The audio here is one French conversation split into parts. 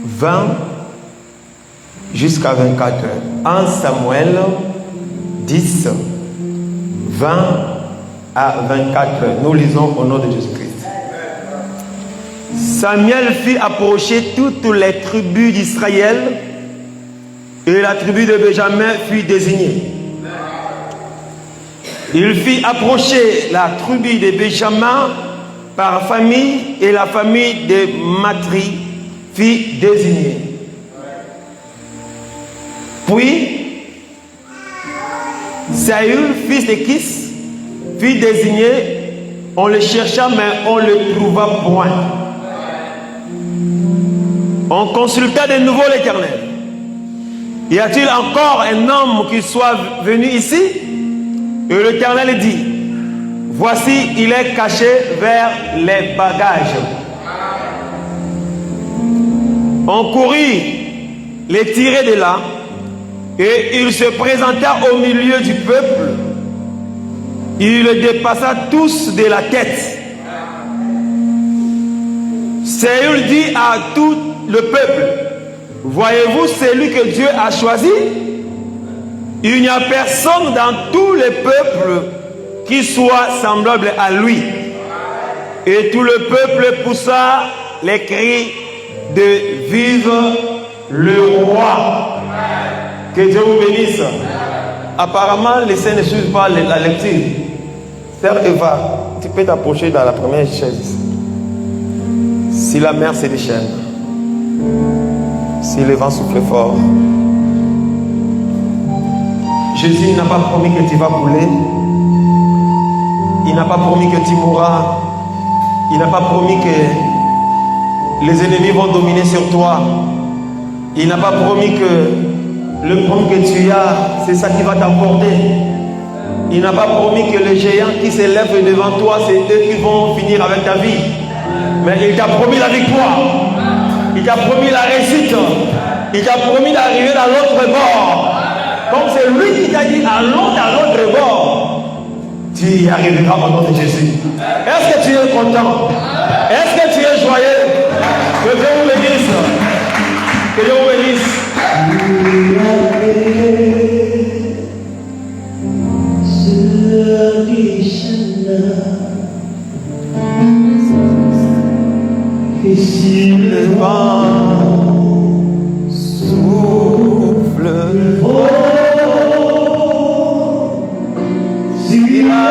20 jusqu'à 24 heures. 1 Samuel 10, 20 à 24 heures. Nous lisons au nom de Jésus-Christ. Samuel fit approcher toutes les tribus d'Israël et la tribu de Benjamin fut désignée. Il fit approcher la tribu de Benjamin par famille et la famille de Matri fut désignée. Puis, Saül, fils de Kis, fut désigné. On le chercha, mais on ne le trouva point. On consulta de nouveau l'Éternel. Y a-t-il encore un homme qui soit venu ici? Et l'Éternel dit, voici, il est caché vers les bagages. On courut les tirer de là, et il se présenta au milieu du peuple. Il le dépassa tous de la tête. Saül dit à tout le peuple, voyez-vous celui que Dieu a choisi? Il n'y a personne dans tout le peuple qui soit semblable à lui. Et tout le peuple poussa les cris de vive le roi. Que Dieu vous bénisse. Apparemment, les saints ne suivent pas la lecture. Sœur Eva, tu peux t'approcher dans la première chaise. Si la mer se déchaîne, si le vent souffle fort, Jésus n'a pas promis que tu vas couler. Il n'a pas promis que tu mourras. Il n'a pas promis que les ennemis vont dominer sur toi. Il n'a pas promis que le problème que tu as, c'est ça qui va t'emporter. Il n'a pas promis que les géants qui s'élèvent devant toi, c'est eux qui vont finir avec ta vie. Mais il t'a promis la victoire. Il t'a promis la réussite. Il t'a promis d'arriver dans l'autre bord. Comme c'est lui qui t'a dit, allons dans l'autre bord. Tu y arriveras au nom de Jésus. Est-ce que tu es content? Est-ce que tu es joyeux? Que Dieu vous bénisse. Que Dieu vous bénisse. Et si le vent souffle fort, si la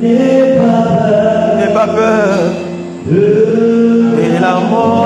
n'aie pas peur de la mort.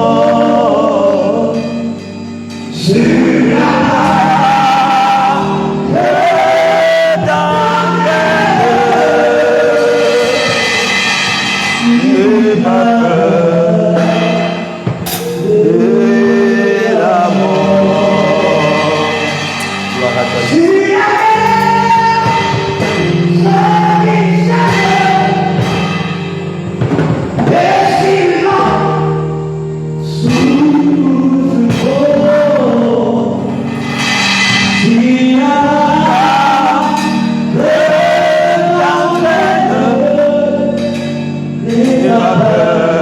Amen.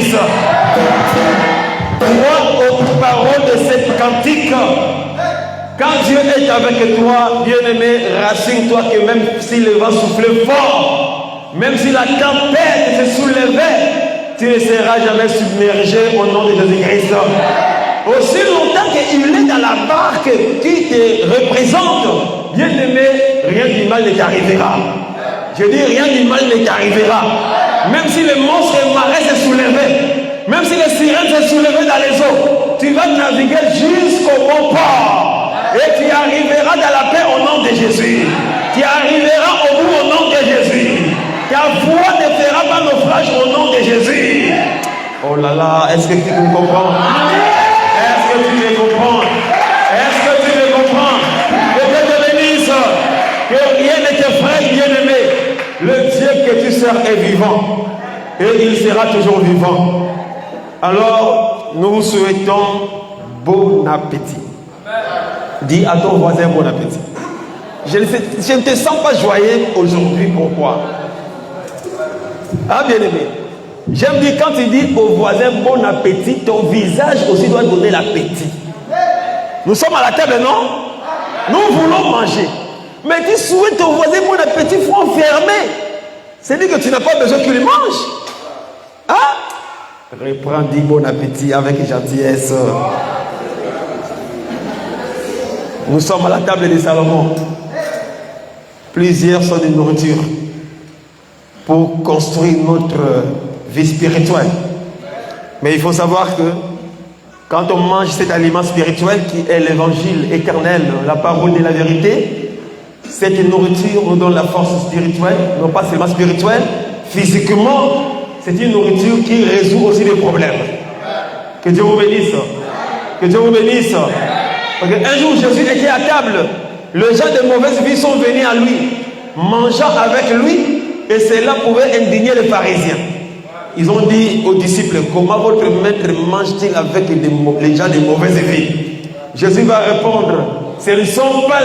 bénisse. Crois aux paroles de cette cantique. Quand Dieu est avec toi, bien-aimé, rassure-toi que même si le vent soufflait fort, même si la tempête se soulevait, tu ne seras jamais submergé au nom de Jésus-Christ. Aussi longtemps qu'il est dans la barque qui te représente, bien-aimé, rien du mal ne t'arrivera. Je dis rien du mal ne t'arrivera. Même si les monstres et marais se soulevaient, même si les sirènes se soulevaient dans les eaux, tu vas naviguer jusqu'au bon port. Et tu arriveras dans la paix au nom de Jésus. Tu arriveras au bout au nom de Jésus. Ta foi ne fera pas naufrage au nom de Jésus. Oh là là, est-ce que tu me comprends? Est-ce que tu me comprends? Est-ce que tu me comprends? Que Dieu te bénisse. Que rien ne t'effraie, bien-aimé. Le Dieu que tu sers est vivant. Et il sera toujours vivant. Alors, nous vous souhaitons bon appétit. Dis à ton voisin bon appétit. Je ne te sens pas joyeux aujourd'hui. Pourquoi? Ah, bien-aimé. J'aime dire quand tu dis au voisin bon appétit, ton visage aussi doit donner l'appétit. Nous sommes à la table, non? Nous voulons manger. Mais tu souhaites au voisin bon appétit, il faut enfermer. C'est-à-dire que tu n'as pas besoin qu'il mange. Ah? Reprends, dis bon appétit avec gentillesse. Nous sommes à la table de Salomon. Plusieurs sont de nourriture pour construire notre vie spirituelle. Mais il faut savoir que quand on mange cet aliment spirituel qui est l'évangile éternel, la parole de la vérité, cette nourriture nous donne la force spirituelle, non pas seulement spirituelle, physiquement, c'est une nourriture qui résout aussi les problèmes. Que Dieu vous bénisse. Que Dieu vous bénisse. Parce qu'un jour, Jésus était à table. Les gens de mauvaise vie sont venus à lui, mangeant avec lui, et cela pouvait indigner les pharisiens. Ils ont dit aux disciples, comment votre maître mange-t-il avec les gens de mauvaise vie? Jésus va répondre, ce ne sont pas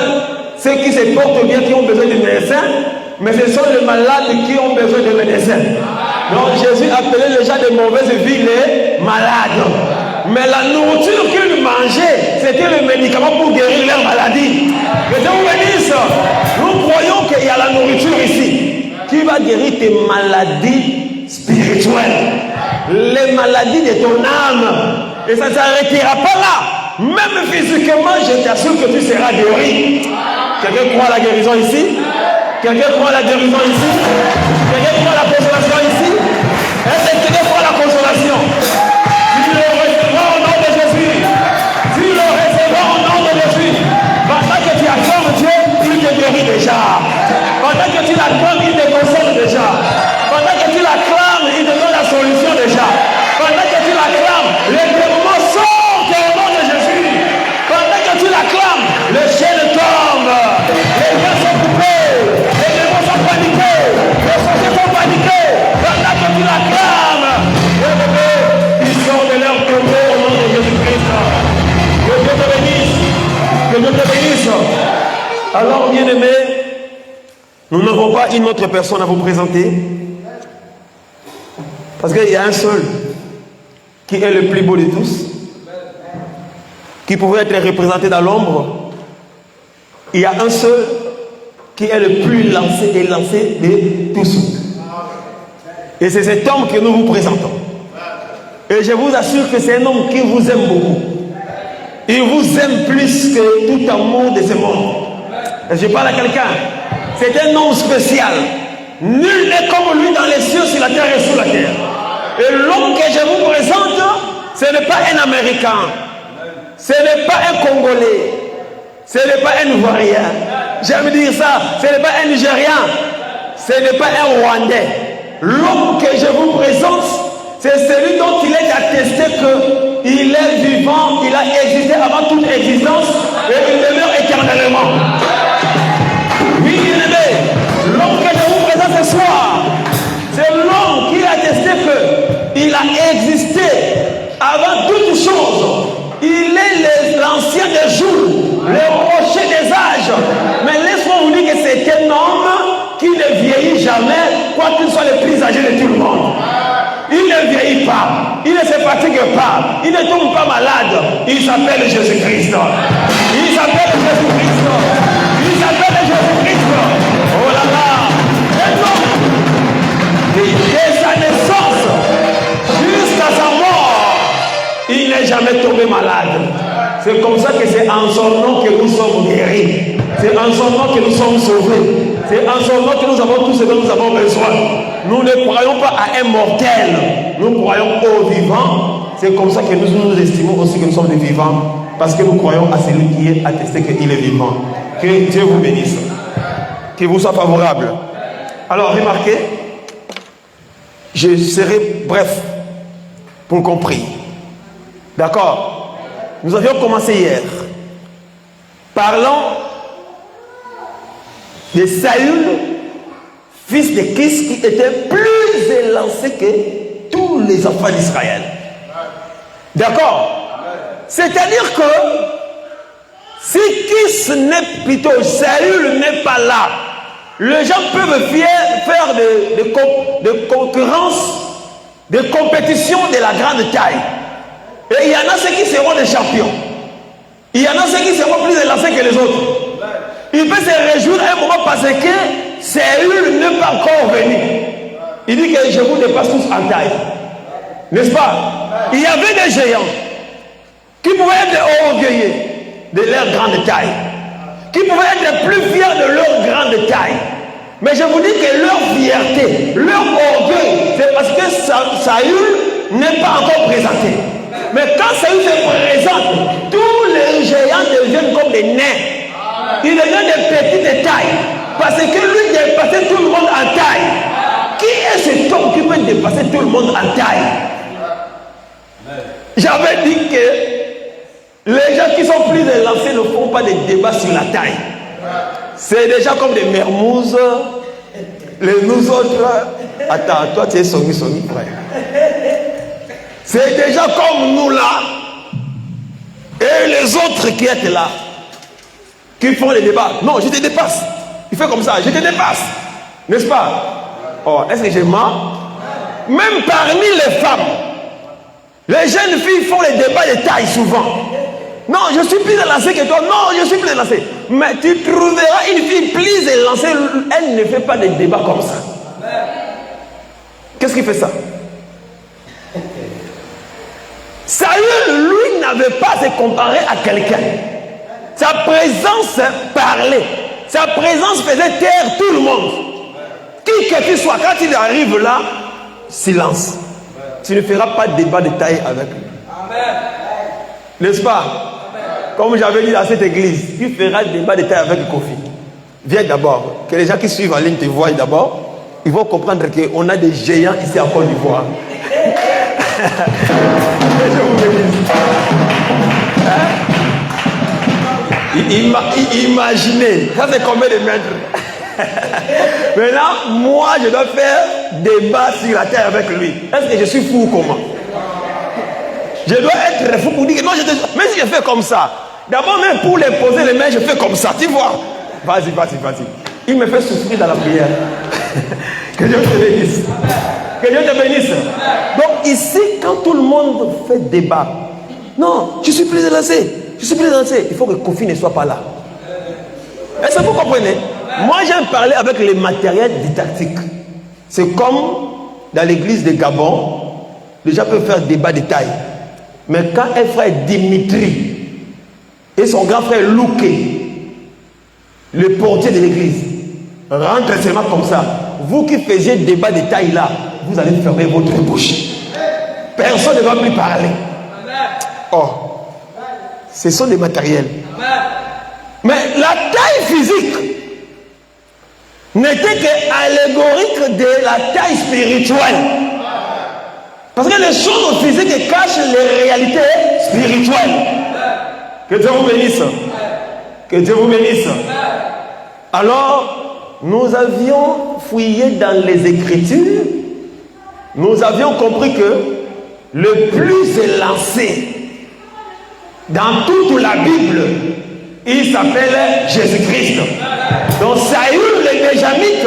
ceux qui se portent bien qui ont besoin de médecins, mais ce sont les malades qui ont besoin de médecins. Donc Jésus appelait les gens de mauvaise vie les malades. Mais la nourriture qu'ils mangeaient, c'était le médicament pour guérir leur maladie. Que Dieu vous bénisse. Nous croyons qu'il y a la nourriture ici qui va guérir tes maladies spirituelles, les maladies de ton âme. Et ça ne s'arrêtera pas là. Même physiquement, je t'assure que tu seras guéri. Quelqu'un croit à la guérison ici? Quelqu'un croit à la guérison ici? Quelqu'un croit à la consolation ici? Est-ce que quelqu'un croit à la consolation? Tu le recevras au nom de Jésus. Tu le recevras au nom de Jésus. Pendant que tu acclames Dieu, il te guérit déjà. Pendant que tu l'acclames, il te console déjà. Pendant que tu l'acclames, il te donne la solution déjà. Pendant que tu l'acclames, les démons sortent au nom de Jésus. Pendant que tu l'acclames, le ciel tombe. Les liens sont coupés. Les démons sont paniqués. Les sorciers sont paniqués. Pendant que tu l'acclames, ils sortent de leur tombeau au nom de Jésus-Christ. Que Dieu te bénisse. Que Dieu te bénisse. Alors, bien-aimés, nous n'avons pas une autre personne à vous présenter. Parce qu'il y a un seul qui est le plus beau de tous, qui pouvait être représenté dans l'ombre. Il y a un seul qui est le plus lancé et lancé de tous. Et c'est cet homme que nous vous présentons. Et je vous assure que c'est un homme qui vous aime beaucoup. Il vous aime plus que tout amour de ce monde. Et je parle à quelqu'un. C'est un homme spécial. Nul n'est comme lui dans les cieux, sur la terre et sous la terre. Et l'homme que je vous présente, ce n'est pas un Américain. Ce n'est pas un Congolais. Ce n'est pas un Ivoirien. J'aime dire ça. Ce n'est pas un Nigérien. Ce n'est pas un Rwandais. L'homme que je vous présente, c'est celui dont il est attesté qu'il est vivant, il a existé avant toute existence et il demeure éternellement. Oui, bien-aimé, l'homme que je vous présente ce soir, c'est l'homme qui a attesté qu'il a existé avant toute chose. Il est l'ancien des jours, le rocher des âges. Mais laisse-moi vous dire que c'est un homme qui ne vieillit jamais, quoi qu'il soit le plus âgé de tout le monde. Il ne vieillit pas. il ne se fatigue pas, il ne tombe pas malade. Il s'appelle Jésus-Christ. Il s'appelle Jésus-Christ. Il s'appelle Jésus-Christ. Oh là là. Et donc, dès sa naissance jusqu'à sa mort, il n'est jamais tombé malade. C'est comme ça que c'est en son nom que nous sommes guéris. C'est en son nom que nous sommes sauvés. C'est en son nom que nous avons tout ce dont nous avons besoin. Nous ne croyons pas à un mortel. Nous croyons au vivant. C'est comme ça que nous estimons aussi que nous sommes des vivants. Parce que nous croyons à celui qui est attesté qu'il est vivant. Que Dieu vous bénisse. Qu'il vous soit favorable. Alors, remarquez, je serai bref pour qu'on prie. D'accord? Nous avions commencé hier. Parlant de Saül, fils de Kis, qui était plus élancé que tous les enfants d'Israël. D'accord? C'est-à-dire que si Kis n'est plutôt, Saül n'est pas là, les gens peuvent faire de concurrence, de compétition de la grande taille. Et il y en a ceux qui seront des champions. Il y en a ceux qui seront plus élancés que les autres. Il peut se réjouir à un moment parce que Saül n'est pas encore venu. Il dit que je vous dépasse tous en taille. N'est-ce pas? Il y avait des géants qui pouvaient être orgueilleux de leur grande taille, qui pouvaient être plus fiers de leur grande taille. Mais je vous dis que leur fierté, leur orgueil, c'est parce que Saül n'est pas encore présenté. Mais quand Saül se présente, tous les géants deviennent comme des nains. Ils deviennent des petits de taille. Parce que lui dépassait tout le monde en taille. Qui est cet homme qui peut dépasser tout le monde en taille? J'avais dit que les gens qui sont plus élancés ne font pas de débats sur la taille. C'est déjà comme des mermouzes. Nous autres, attends, toi tu es songi, frère. C'est déjà comme nous là. Et les autres qui étaient là, qui font les débats. Non, je te dépasse. Il fait comme ça, je te dépasse. N'est-ce pas? Oh, est-ce que j'ai mens? Même parmi les femmes, les jeunes filles font les débats de taille souvent. Non, je suis plus élancé que toi. Non, je suis plus élancé. Mais tu trouveras une fille plus élancée, elle ne fait pas de débats comme ça. Qu'est-ce qui fait ça? Saül, lui, n'avait pas à se comparer à quelqu'un. Sa présence parlait. Sa présence faisait taire tout le monde. Qui que tu sois, quand il arrive là, silence. Tu ne feras pas de débat de taille avec lui. N'est-ce pas? Comme j'avais dit dans cette église, tu feras des débats de taille avec Kofi. Viens d'abord. Que les gens qui suivent en ligne te voient d'abord. Ils vont comprendre qu'on a des géants ici en Côte d'Ivoire. Je vous bénisse. Imaginez, ça c'est combien de mètres? Maintenant, moi je dois faire débat sur la terre avec lui. Est-ce que je suis fou ou comment? Je dois être fou pour dire que non, même si je fais comme ça, d'abord même pour les poser les mains, je fais comme ça, tu vois. Vas-y. Il me fait souffrir dans la prière. Que Dieu te bénisse. Que Dieu te bénisse. Donc ici, quand tout le monde fait débat, non, je suis plus élancé. Il faut que Kofi ne soit pas là. Est-ce que vous comprenez? Moi, j'aime parler avec les matériels didactiques. C'est comme dans l'église de Gabon, les gens peuvent faire débat de taille. Mais quand un frère Dimitri et son grand frère Louké, le portier de l'église, rentrent seulement comme ça, vous qui faisiez débat de taille là, vous allez fermer votre bouche. Personne ne va plus parler. Oh, ce sont des matériels. Mais la taille physique n'était qu'allégorique de la taille spirituelle. Parce que les choses physiques cachent les réalités spirituelles. Que Dieu vous bénisse. Que Dieu vous bénisse. Alors, nous avions fouillé dans les Écritures. Nous avions compris que le plus élancé dans toute la Bible, il s'appelle Jésus-Christ. Donc Saül, le Benjamite,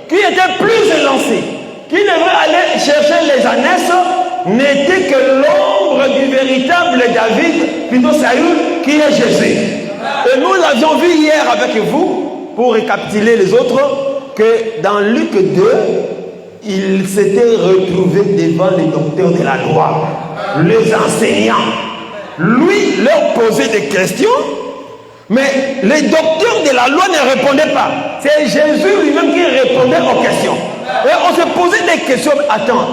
qui était plus élancé, qui devrait aller chercher les ânesses, n'était que l'ombre du véritable David, plutôt Saül, qui est Jésus. Et nous l'avions vu hier avec vous, pour récapituler les autres, que dans Luc 2, il s'était retrouvé devant les docteurs de la loi, les enseignants. Lui leur posait des questions, mais les docteurs de la loi ne répondaient pas. C'est Jésus lui-même qui répondait aux questions. Et on se posait des questions. Attends,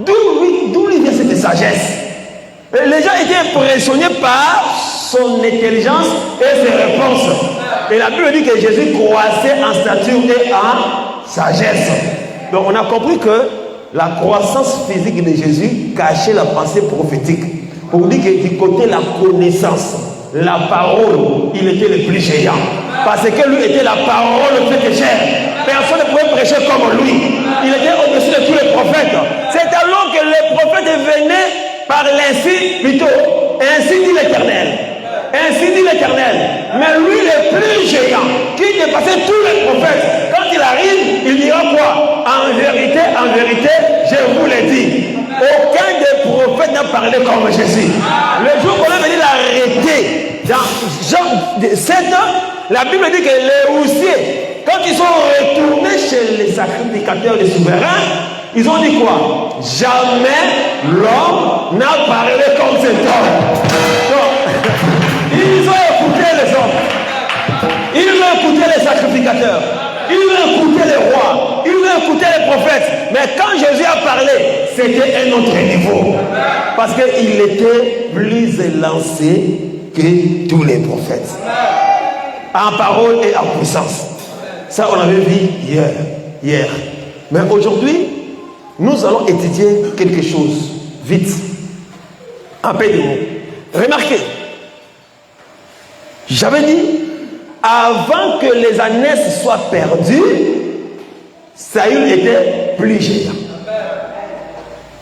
d'où lui vient cette sagesse? Et les gens étaient impressionnés par son intelligence et ses réponses. Et la Bible dit que Jésus croissait en stature et en sagesse. Donc on a compris que la croissance physique de Jésus cachait la pensée prophétique. Pour dire que du côté de la connaissance, la parole, il était le plus géant. Parce que lui était la parole faite chair. Personne ne pouvait prêcher comme lui. Il était au-dessus de tous les prophètes. C'est alors que les prophètes venaient par l'insi, plutôt, ainsi dit l'Éternel. Ainsi dit l'Éternel. Mais lui, le plus géant, qui dépassait tous les prophètes, quand il arrive, il dira quoi? En vérité, je vous l'ai dit. Aucun des prophètes n'a parlé comme Jésus. Le jour qu'on a venu l'arrêter, dans Jean 7, la Bible dit que les houssiers, quand ils sont retournés chez les sacrificateurs, les souverains, ils ont dit quoi? Jamais l'homme n'a parlé comme cet homme. Donc, ils ont écouté les hommes. Ils ont écouté les sacrificateurs. Ils ont écouté les rois. Ils ont écouté les prophètes. Mais quand Jésus a parlé, c'était un autre niveau. Parce qu'il était plus élancé que tous les prophètes. En parole et en puissance. Ça, on avait vu hier. Mais aujourd'hui, nous allons étudier quelque chose. Vite. Un peu de mots. Remarquez. J'avais dit, avant que les ânesses soient perdues, Saül était plus géant.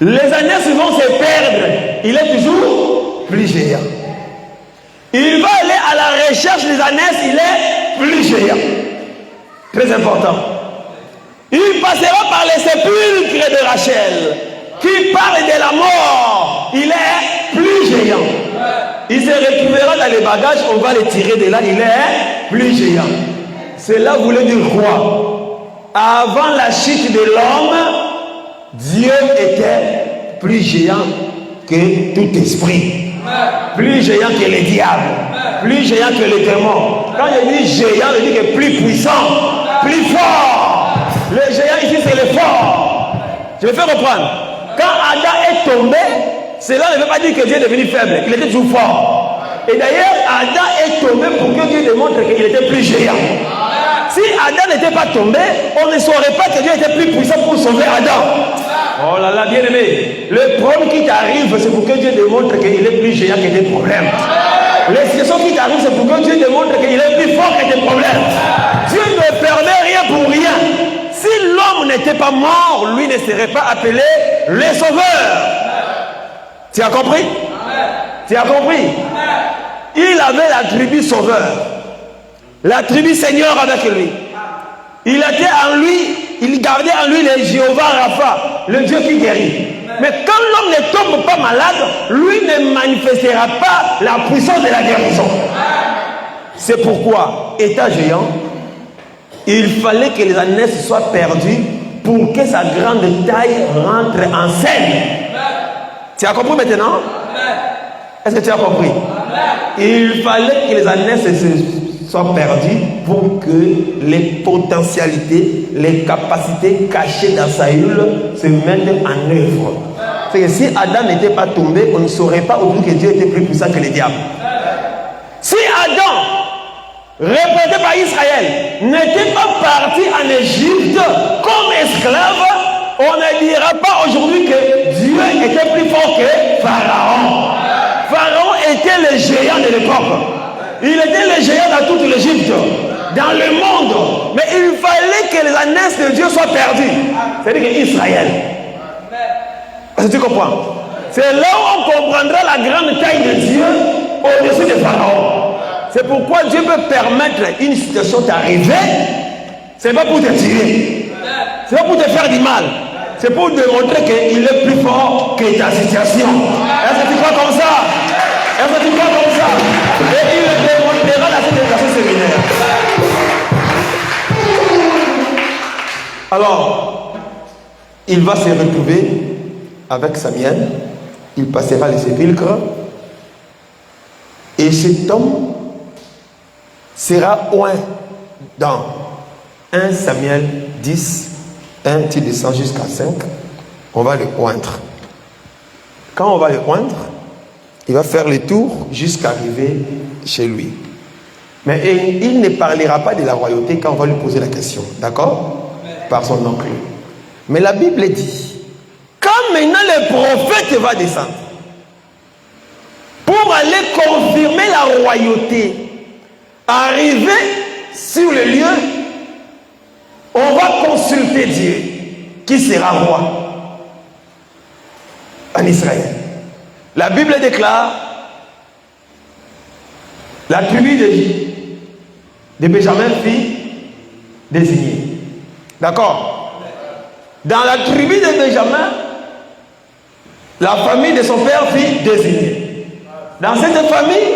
Les ânesses vont se perdre. Il est toujours plus géant. Il va aller à la recherche des ânesses, il est plus géant. Très important. Il passera par les sépulcres de Rachel, qui parle de la mort. Il est plus géant. Il se retrouvera dans les bagages, on va les tirer de là, il est plus géant. Cela voulait dire quoi? Avant la chute de l'homme, Dieu était plus géant que tout esprit. Plus géant que les diables. Plus géant que les démons. Quand je dis géant, je dis que plus puissant, plus fort. Le géant ici, c'est le fort. Je vais faire reprendre. Quand Adam est tombé, cela ne veut pas dire que Dieu est devenu faible. Il était toujours fort. Et d'ailleurs, Adam est tombé pour que Dieu démontre qu'il était plus géant. Si Adam n'était pas tombé, on ne saurait pas que Dieu était plus puissant pour sauver Adam. Oh là là, bien aimé. Le problème qui t'arrive, c'est pour que Dieu démontre qu'il est plus géant que tes problèmes. Les situations qui t'arrivent, c'est pour que Dieu démontre qu'il est plus fort que tes problèmes. Dieu ne permet rien pour rien. Si l'homme n'était pas mort, lui ne serait pas appelé le sauveur. Tu as compris? Tu as compris? Il avait la tribu sauveur. La tribu Seigneur avec lui. Il était en lui, il gardait en lui le Jéhovah Rapha, le Dieu qui guérit. Mais quand l'homme ne tombe pas malade, lui ne manifestera pas la puissance de la guérison. C'est pourquoi, état géant, il fallait que les ânesses soient perdues pour que sa grande taille rentre en scène. Tu as compris maintenant? Est-ce que tu as compris? Il fallait que les ânesses soient perdues pour que les potentialités, les capacités cachées dans Saül se mettent en œuvre. C'est que si Adam n'était pas tombé, on ne saurait pas aujourd'hui que Dieu était plus puissant que les diables. Si Adam, représenté par Israël, n'était pas parti en Égypte comme esclave, on ne dira pas aujourd'hui que Dieu était plus fort que Pharaon. Pharaon était le géant de l'époque. Il était le géant dans toute l'Égypte, dans le monde. Mais il fallait que les ânesses de Dieu soient perdues. C'est-à-dire qu'Israël. Est-ce que tu comprends? C'est là où on comprendra la grande taille de Dieu au-dessus de Pharaon. C'est pourquoi Dieu peut permettre une situation d'arriver. Ce n'est pas pour te tuer. Ce n'est pas pour te faire du mal. C'est pour démontrer qu'il est plus fort que ta situation. Est-ce que tu crois comme ça? Est-ce que tu crois comme ça? Et il le démontrera dans cette éducation séminaire. Alors, il va se retrouver avec Samuel. Il passera les sépulcres. Et cet homme sera oint dans 1 Samuel 10, 1, tu descends jusqu'à 5, on va le oindre. Quand on va le oindre, il va faire le tour jusqu'à arriver chez lui. Mais il ne parlera pas de la royauté quand on va lui poser la question, d'accord? Par son oncle. Mais la Bible dit, quand maintenant le prophète va descendre, pour aller confirmer la royauté, arriver sur le lieu, on va consulter Dieu, qui sera roi en Israël. La Bible déclare la tribu de Benjamin fut désignée. D'accord? Dans la tribu de Benjamin, la famille de son père fut désignée. Dans cette famille,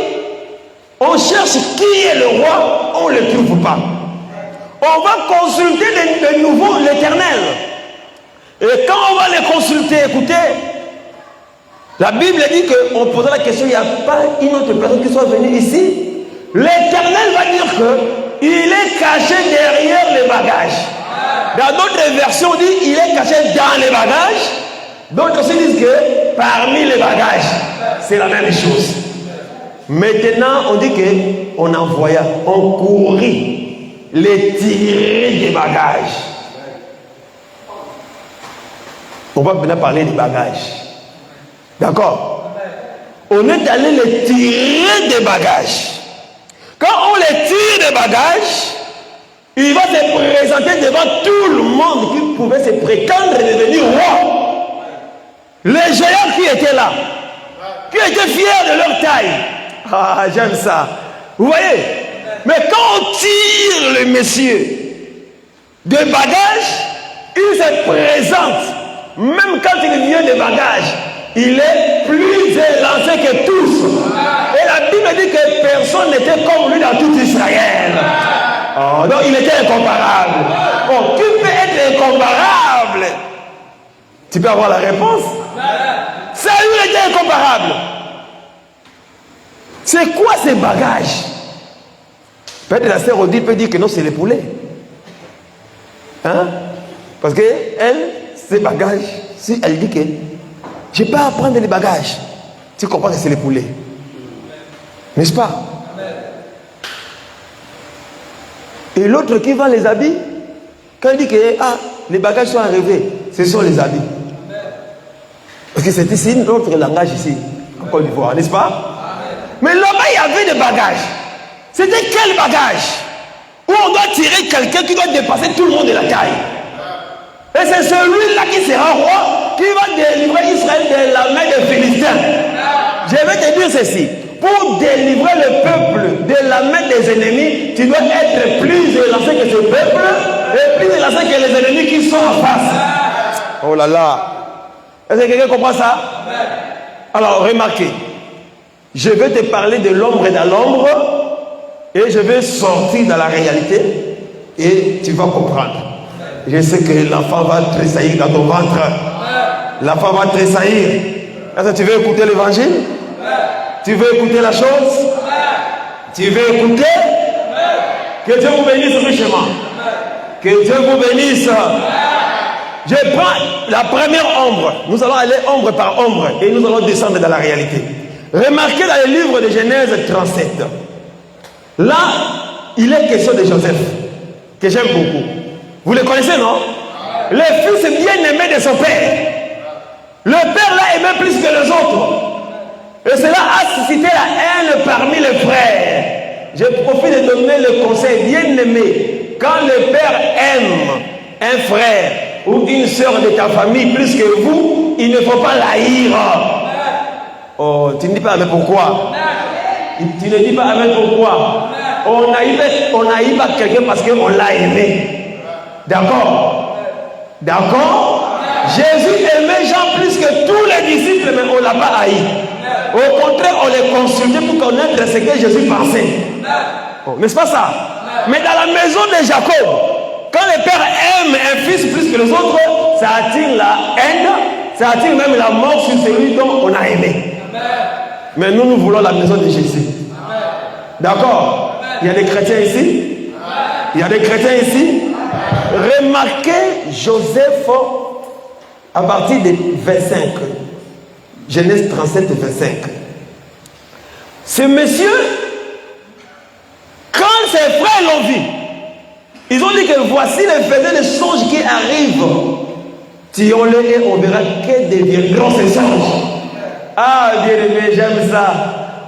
on cherche qui est le roi, on ne le trouve pas. On va consulter de nouveau l'Éternel. Et quand on va les consulter, écoutez, la Bible dit qu'on posera la question, il n'y a pas une autre personne qui soit venue ici. L'Éternel va dire qu'il est caché derrière les bagages. Dans d'autres versions, on dit qu'il est caché dans les bagages. D'autres aussi disent que parmi les bagages, c'est la même chose. Maintenant, on dit qu'on envoya, on courit les tirer des bagages. On va maintenant parler des bagages. D'accord? On est allé les tirer des bagages. Quand on les tire des bagages, il va se présenter devant tout le monde qui pouvait se prétendre devenir roi. Les géants qui étaient là, qui étaient fiers de leur taille. Ah, j'aime ça. Vous voyez? Mais quand on tire le monsieur de bagages, il se présente. Même quand il vient de bagages, il est plus élancé que tous. Et la Bible dit que personne n'était comme lui dans tout Israël. Oh, donc il était incomparable. Oh, qui peut être incomparable? Tu peux avoir la réponse. Saül était incomparable. C'est quoi ces bagages? Peut-être la sœur Odile peut dire que non, c'est les poulets. Hein? Parce que elle, ses bagages, si elle dit que je ne peux pas prendre les bagages, tu comprends que c'est les poulets. N'est-ce pas? Et l'autre qui vend les habits, quand il dit que les bagages sont arrivés, ce sont les habits. Parce que c'est ici notre langage ici, en Côte d'Ivoire, n'est-ce pas? Mais là-bas, il y avait des bagages. C'était quel bagage? Où on doit tirer quelqu'un qui doit dépasser tout le monde de la taille. Et c'est celui-là qui sera roi, qui va délivrer Israël de la main des Philistins. Je vais te dire ceci. Pour délivrer le peuple de la main des ennemis, tu dois être plus élancé que ce peuple et plus élancé que les ennemis qui sont en face. Oh là là. Est-ce que quelqu'un comprend ça? Alors, remarquez. Je vais te parler de l'ombre et de l'ombre et je vais sortir dans la réalité et tu vas comprendre. Je sais que l'enfant va tressaillir dans ton ventre. L'enfant va tressaillir. Est-ce que tu veux écouter l'évangile? Tu veux écouter la chose? Tu veux écouter? Que Dieu vous bénisse richement. Que Dieu vous bénisse. Je prends la première ombre. Nous allons aller ombre par ombre et nous allons descendre dans la réalité. Remarquez dans le livre de Genèse 37. Là, il est question de Joseph, que j'aime beaucoup. Vous le connaissez, non? Le fils bien-aimé de son père. Le père l'a aimé plus que les autres. Et cela a suscité la haine parmi les frères. Je profite de donner le conseil, bien-aimé. Quand le père aime un frère ou une soeur de ta famille plus que vous, il ne faut pas l'haïr. Oh, tu ne dis pas mais pourquoi? Tu ne dis pas mais pourquoi? On n'haït pas quelqu'un parce qu'on l'a aimé. D'accord? D'accord? Jésus aimait Jean plus que tous les disciples, mais on ne l'a pas haï. Au contraire, on les consultait pour connaître ce que Jésus pensait. Oh, n'est-ce pas ça? Mais dans la maison de Jacob, quand le père aime un fils plus que les autres, ça attire la haine, ça attire même la mort sur celui dont on a aimé. Mais nous voulons la maison de Jésus. D'accord? Il y a des chrétiens ici. Il y a des chrétiens ici. Remarquez Joseph à partir de 25. Genèse 37, 25. Ce monsieur, quand ses frères l'ont vu, ils ont dit que voici les faisans de songes qui arrivent. Tuons-les et on verra quels deviendront ces songes. Ah, bien-aimé, j'aime ça.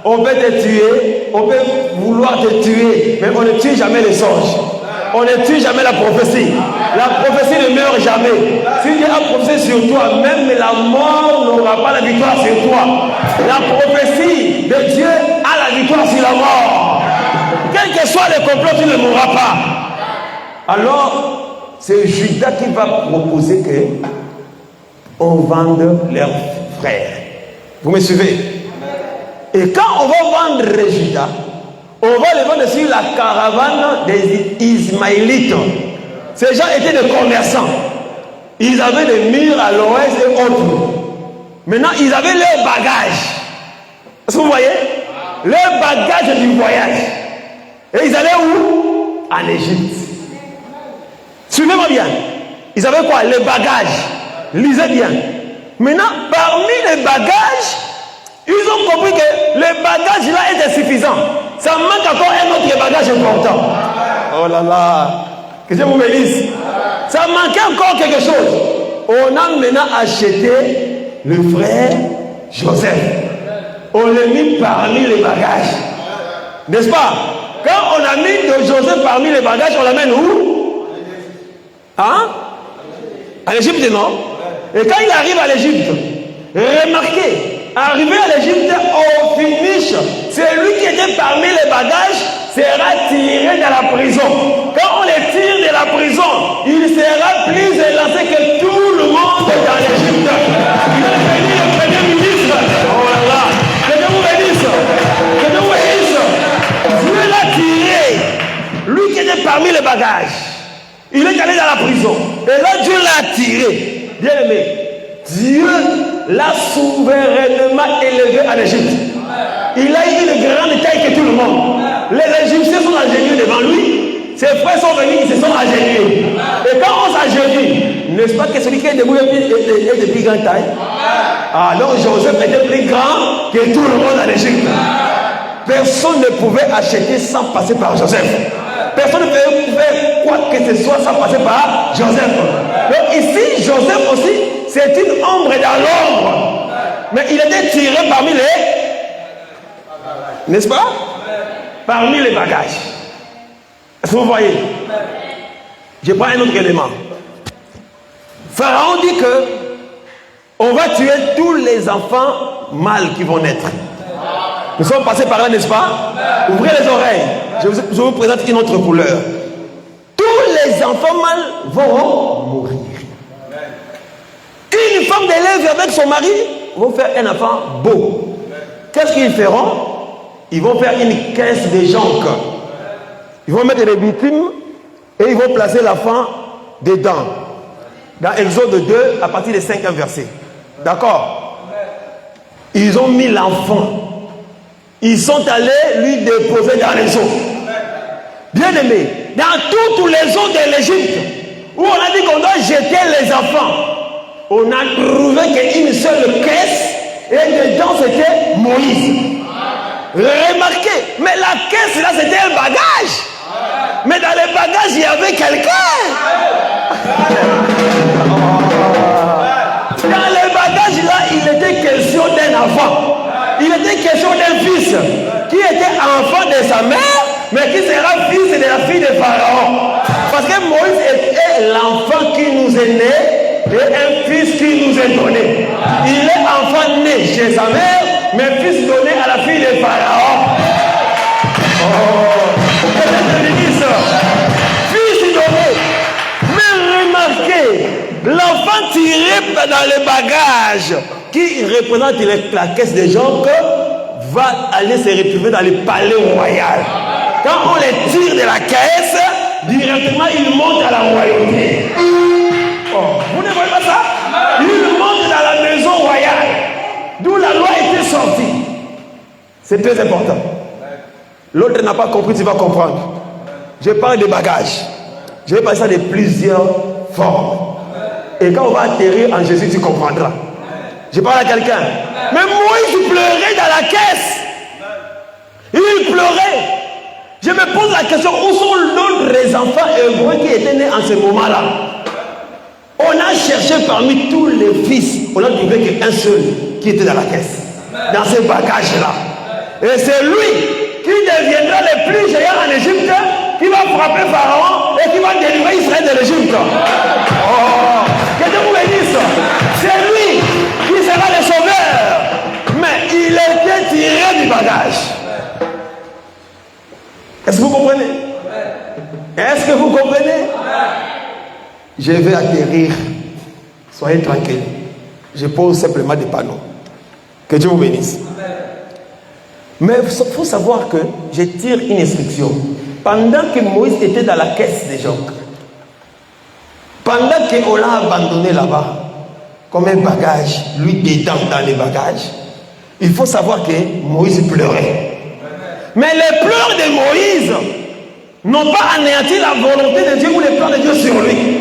On peut te tuer, on peut vouloir te tuer, mais on ne tue jamais les songes. On ne tue jamais la prophétie. La prophétie ne meurt jamais. Si Dieu a prophétisé sur toi, même la mort n'aura pas la victoire sur toi. La prophétie de Dieu a la victoire sur la mort. Quel que soit le complot, tu ne mourras pas. Alors, c'est Judas qui va proposer que on vende leurs frères. Vous me suivez? Et quand on va vendre Judas, on va les vendre sur la caravane des Ismaélites. Ces gens étaient des commerçants. Ils avaient des murs à l'ouest et autres. Maintenant, ils avaient leurs bagages. Est-ce que vous voyez? Leurs bagages du voyage. Et ils allaient où? En Égypte. Suivez-moi bien. Ils avaient quoi? Les bagages. Lisez bien. Maintenant, parmi les bagages, ils ont compris que le bagage là était suffisant. Ça manque encore un autre bagage important. Oh là là. Que Dieu vous bénisse. Ça manquait encore quelque chose. On a maintenant acheté le frère Joseph. On l'a mis parmi les bagages. N'est-ce pas? Quand on a mis de Joseph parmi les bagages, on l'amène où? Hein? En Égypte, non? Et quand il arrive à l'Égypte, remarquez, arrivé à l'Égypte, au finish, celui qui était parmi les bagages sera tiré de la prison. Quand on les tire de la prison, il sera plus élancé que tout le monde dans l'Égypte. Il est devenu le premier ministre. Oh là là, que Dieu vous bénisse. Que Dieu vous bénisse. Dieu l'a tiré. Lui qui était parmi les bagages, il est allé dans la prison. Et là, Dieu l'a tiré. Bien aimé, Dieu l'a souverainement élevé en Égypte. Il a eu une grande taille que tout le monde. Les Égyptiens sont agenouillés devant lui. Ses frères sont venus, ils se sont agenouillés. Et quand on s'agenouille, n'est-ce pas que celui qui est debout est de plus grande taille? Alors Joseph était plus grand que tout le monde en Égypte. Personne ne pouvait acheter sans passer par Joseph. Personne ne pouvait faire quoi que ce soit sans passer par Joseph. Donc ici, Joseph aussi, c'est une ombre dans l'ombre. Mais il était tiré parmi les... N'est-ce pas? Parmi les bagages. Est-ce que vous voyez? Je prends un autre élément. Pharaon dit que on va tuer tous les enfants mâles qui vont naître. Nous sommes passés par là, n'est-ce pas? Ouvrez les oreilles. Je vous présente une autre couleur. Tous les enfants mâles vont mourir. Une femme d'élève avec son mari vont faire un enfant beau. Qu'est-ce qu'ils feront? Ils vont faire une caisse de jonques. Ils vont mettre les victimes et ils vont placer l'enfant dedans. Dans Exode 2, à partir du 5e verset. D'accord? Ils ont mis l'enfant. Ils sont allés lui déposer dans les eaux. Bien aimé, dans toutes les eaux de l'Égypte, où on a dit qu'on doit jeter les enfants, on a trouvé qu'une seule caisse, et dedans c'était Moïse. Remarquez, mais la caisse là c'était un bagage. Mais dans les bagages il y avait quelqu'un. Dans les bagages là, il était question d'un enfant. Il était question d'un fils qui était enfant de sa mère, mais qui sera fils de la fille de Pharaon. Parce que Moïse est l'enfant qui nous est né et un fils qui nous est donné. Il est enfant né chez sa mère, mais fils donné à la fille de Pharaon. Oh, fils donné. Mais remarquez, l'enfant vont tirer dans le bagage qui représente la caisse des gens que va aller se retrouver dans le palais royal. Quand on les tire de la caisse, directement ils montent à la royauté. Oh, vous ne voyez pas ça? Ils montent dans la maison royale, d'où la loi était sortie. C'est très important. L'autre n'a pas compris, tu vas comprendre. Je parle de bagages. Je vais passer ça de plusieurs formes. Et quand on va atterrir en Jésus, tu comprendras. Je parle à quelqu'un. Mais Moïse pleurait dans la caisse. Il pleurait. Je me pose la question, où sont d'autres enfants hébreux qui étaient nés en ce moment-là? On a cherché parmi tous les fils. On a trouvé qu'un seul qui était dans la caisse. Dans ce bagage-là. Et c'est lui qui deviendra le plus géant en Égypte, qui va frapper Pharaon et qui va délivrer Israël de l'Égypte. Oh, que Dieu vous bénisse. C'est lui qui sera le sauveur. Mais il était tiré du bagage. Est-ce que vous comprenez? Est-ce que vous comprenez? Je vais atterrir. Soyez tranquilles. Je pose simplement des panneaux. Que Dieu vous bénisse. Mais il faut savoir que je tire une instruction. Pendant que Moïse était dans la caisse des gens, pendant qu'on l'a abandonné là-bas, comme un bagage, lui dedans dans les bagages, il faut savoir que Moïse pleurait. Mais les pleurs de Moïse n'ont pas anéanti la volonté de Dieu ou les plans de Dieu sur lui.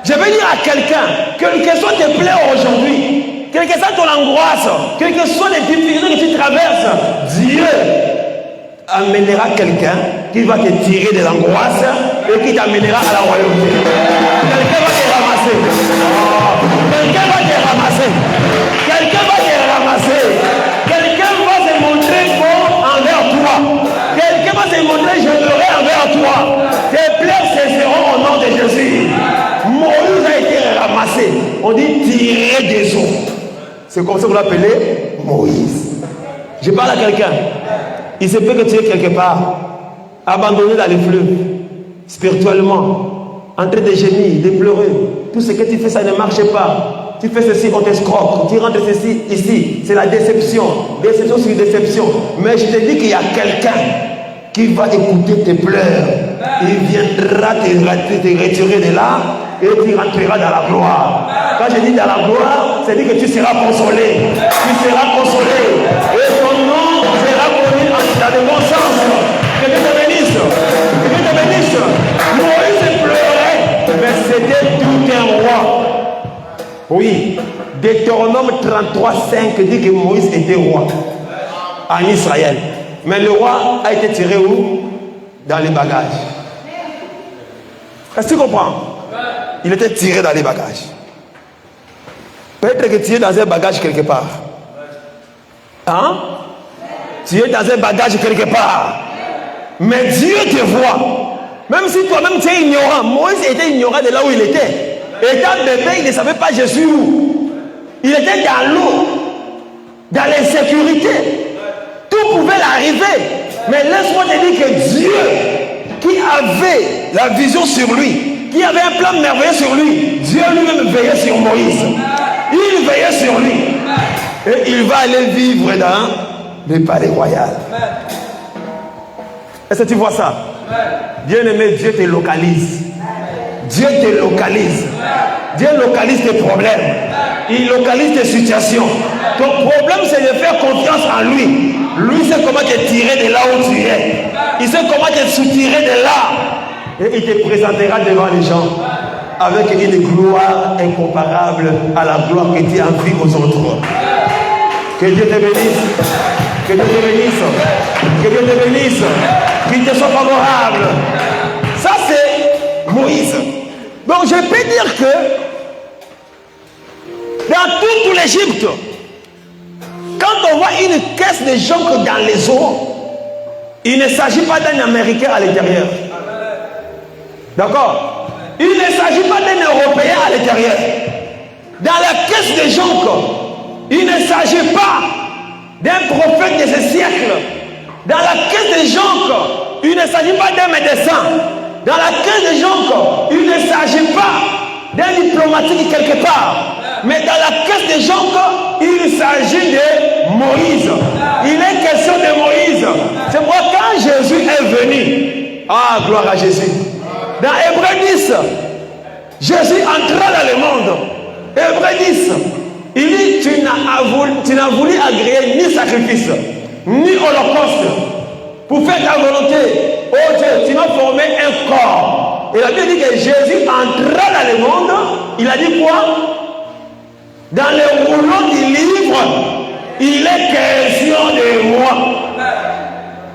Je vais dire à quelqu'un, quel que soit tes pleurs aujourd'hui, quelle que soit ton angoisse, quelles que soient les difficultés que tu traverses, Dieu amènera quelqu'un qui va te tirer de l'angoisse et qui t'amènera à la royauté. Quelqu'un va te ramasser. Quelqu'un va te ramasser. Quelqu'un va te ramasser. Quelqu'un va se montrer bon envers toi. Quelqu'un va se montrer généreux envers toi. Tes pleurs cesseront au nom de Jésus. Moïse a été ramassé. On dit tirer des eaux. C'est comme ça qu'on l'appelait Moïse. Je parle à quelqu'un. Il se peut que tu es quelque part, abandonné dans les fleuves, spirituellement, en train de gémir, de pleurer. Tout ce que tu fais, ça ne marche pas. Tu fais ceci, on t'escroque. Tu rentres ceci, ici. C'est la déception. Déception sur déception. Mais je te dis qu'il y a quelqu'un qui va écouter tes pleurs. Il viendra te retirer de là et tu rentreras dans la gloire. Quand je dis dans la gloire, c'est dire que tu seras consolé. Tu seras consolé. Et ton nom sera connu dans le bon sens. Que Dieu te bénisse. Que Dieu te bénisse. Moïse pleurait, mais c'était tout un roi. Oui. Deutéronome 33:5 dit que Moïse était roi en Israël. Mais le roi a été tiré où? Dans les bagages. Est-ce que tu comprends? Il était tiré dans les bagages. Peut-être que tu es dans un bagage quelque part. Hein? Tu es dans un bagage quelque part. Mais Dieu te voit. Même si toi-même tu es ignorant. Moïse était ignorant de là où il était. Étant bébé, il ne savait pas je suis où. Il était dans l'eau, dans l'insécurité. Tout pouvait l'arriver. Mais laisse-moi te dire que Dieu, qui avait la vision sur lui, qui avait un plan merveilleux sur lui, Dieu lui-même veillait sur Moïse. Il veillait sur lui. Et il va aller vivre dans le palais royal. Est-ce que tu vois ça? Bien-aimé, Dieu te localise. Dieu te localise. Dieu localise tes problèmes. Il localise tes situations. Ton problème, c'est de faire confiance en lui. Lui sait comment te tirer de là où tu es. Il sait comment te soutirer de là. Et il te présentera devant les gens avec une gloire incomparable à la gloire que tu as envie aux autres. Que Dieu te bénisse. Que Dieu te bénisse. Que Dieu te bénisse. Qu'il te soit favorable. Ça, c'est Moïse. Donc, je peux dire que dans tout l'Égypte, quand on voit une caisse de gens dans les eaux, il ne s'agit pas d'un Américain à l'intérieur. D'accord? Il ne s'agit pas d'un Européen à l'intérieur. Dans la caisse des gens, il ne s'agit pas d'un prophète de ce siècle. Dans la caisse des gens, il ne s'agit pas d'un médecin. Dans la caisse des gens, il ne s'agit pas d'un diplomatique quelque part. Mais dans la caisse des gens, il s'agit de Moïse. Il est question de Moïse. C'est pourquoi quand Jésus est venu, ah, gloire à Jésus. Dans Hébreux 10, Jésus entra dans le monde. Hébreux 10, il dit, tu n'as voulu agréer ni sacrifice, ni holocauste, pour faire ta volonté. Oh Dieu, tu m'as formé un corps. Et la Bible dit que Jésus entra dans le monde. Il a dit quoi? Dans le rouleau du livre, il est question de moi.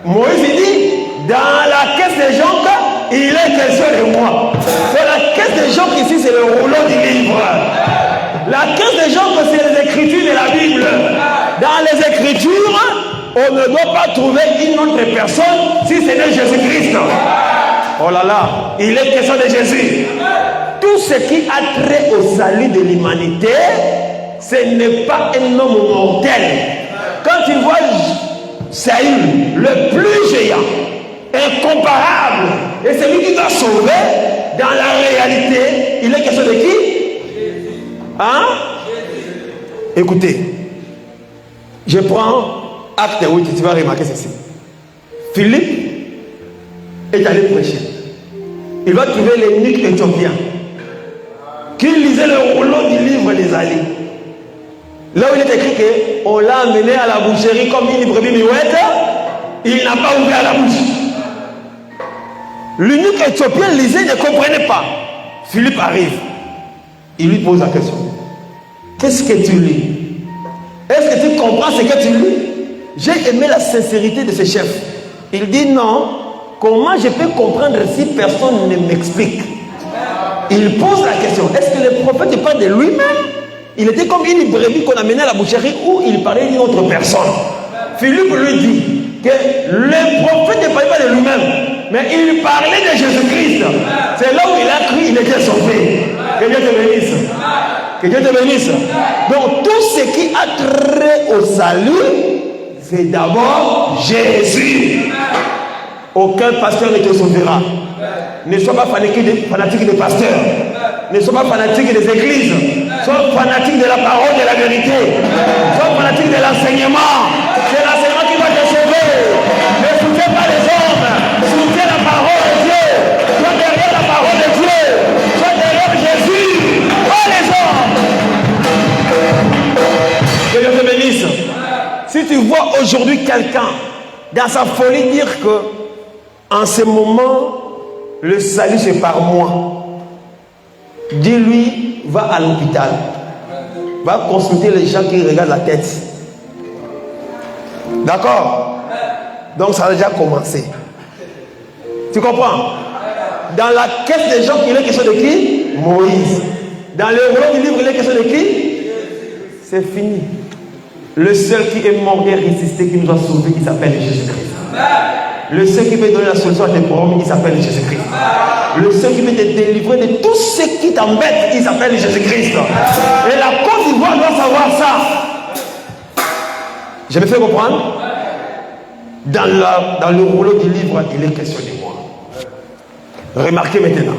Moïse dit, dans la caisse des gens, il est question de moi. C'est la caisse des gens ici, c'est le rouleau du livre. La caisse des gens, c'est les écritures de la Bible. Dans les écritures, on ne doit pas trouver une autre personne si ce n'est Jésus-Christ. Oh là là, il est question de Jésus. Tout ce qui a trait au salut de l'humanité, ce n'est pas un homme mortel. Quand tu vois Saül, le plus géant, incomparable, et celui qui doit sauver, dans la réalité, il est question de qui? Hein? Écoutez, je prends Acte 8, tu vas remarquer ceci. Philippe est allé prêcher. Il va trouver l'eunuque éthiopien qui lisait le rouleau du livre des allées. Là où il est écrit qu'on l'a amené à la boucherie comme une brebis miouette, il n'a pas ouvert la bouche. L'eunuque éthiopien lisait, ne comprenait pas. Philippe arrive. Il lui pose la question. Qu'est-ce que tu lis? Est-ce que tu comprends ce que tu lis? J'ai aimé la sincérité de ce chef. Il dit non. Comment je peux comprendre si personne ne m'explique? Il pose la question. Est-ce que le prophète parle de lui-même? Il était comme une brebis qu'on amenait à la boucherie où il parlait d'une autre personne. Philippe lui dit que le prophète ne parlait pas de lui-même, mais il parlait de Jésus-Christ. C'est là où il a cru, il était sauvé. Que Dieu te bénisse. Que Dieu te bénisse. Donc tout ce qui a trait au salut, c'est d'abord Jésus. Aucun pasteur ne te sauvera. Ne sois pas fanatique des pasteurs. Ne sois pas fanatique des églises. Sois fanatique de la parole de la vérité. Sois fanatique de l'enseignement. C'est l'enseignement qui va te sauver. Ne soutiens pas les hommes. Soutiens la parole de Dieu. Sois derrière la parole de Dieu. Sois derrière Jésus. Pas les hommes. Que Dieu te bénisse. Si tu vois aujourd'hui quelqu'un dans sa folie dire que en ce moment, le salut c'est par moi, dis-lui, va à l'hôpital, va consulter les gens qui regardent la tête. D'accord? Donc ça a déjà commencé. Tu comprends? Dans la caisse des gens, il est question de qui? Moïse. Dans le rouleau du livre, il est question de qui? C'est fini. Le seul qui est mort et ressuscité, qui nous a sauvés, il s'appelle Jésus-Christ. Le seul qui peut donner la solution à tes problèmes, il s'appelle Jésus-Christ. Le seul qui peut te délivrer de tout ce qui t'embête, il s'appelle Jésus-Christ. Et la Côte d'Ivoire doit savoir ça. Je me fais comprendre? Dans le rouleau du livre, il est question de moi. Remarquez maintenant.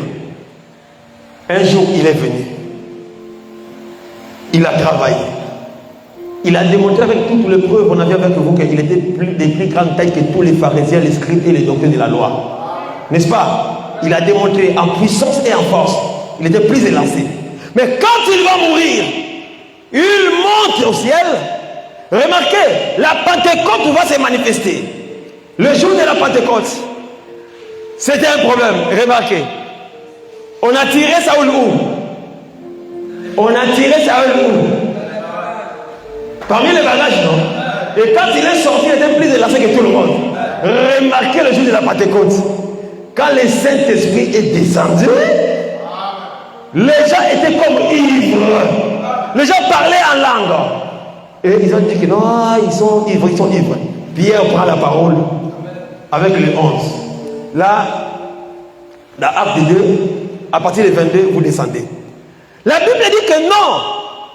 Un jour, il est venu. Il a travaillé. Il a démontré avec toutes les preuves qu'on avait avec vous qu'il était de plus grande taille que tous les pharisiens, les scribes et les docteurs de la loi. N'est-ce pas? Il a démontré en puissance et en force. Il était plus élancé. Mais quand il va mourir, il monte au ciel. Remarquez, la Pentecôte va se manifester. Le jour de la Pentecôte, c'était un problème. Remarquez. On a tiré Saül où? On a tiré Saül où? Parmi les bagages, non? Et quand il est sorti, il était plus élancé que tout le monde. Remarquez le jour de la Pentecôte. Quand le Saint-Esprit est descendu, les gens étaient comme ivres. Les gens parlaient en langue. Et ils ont dit que non, ils sont ivres, ils sont ivres. Pierre prend la parole avec les 11. Là, dans Acte 2, à partir des 22, vous descendez. La Bible dit que non,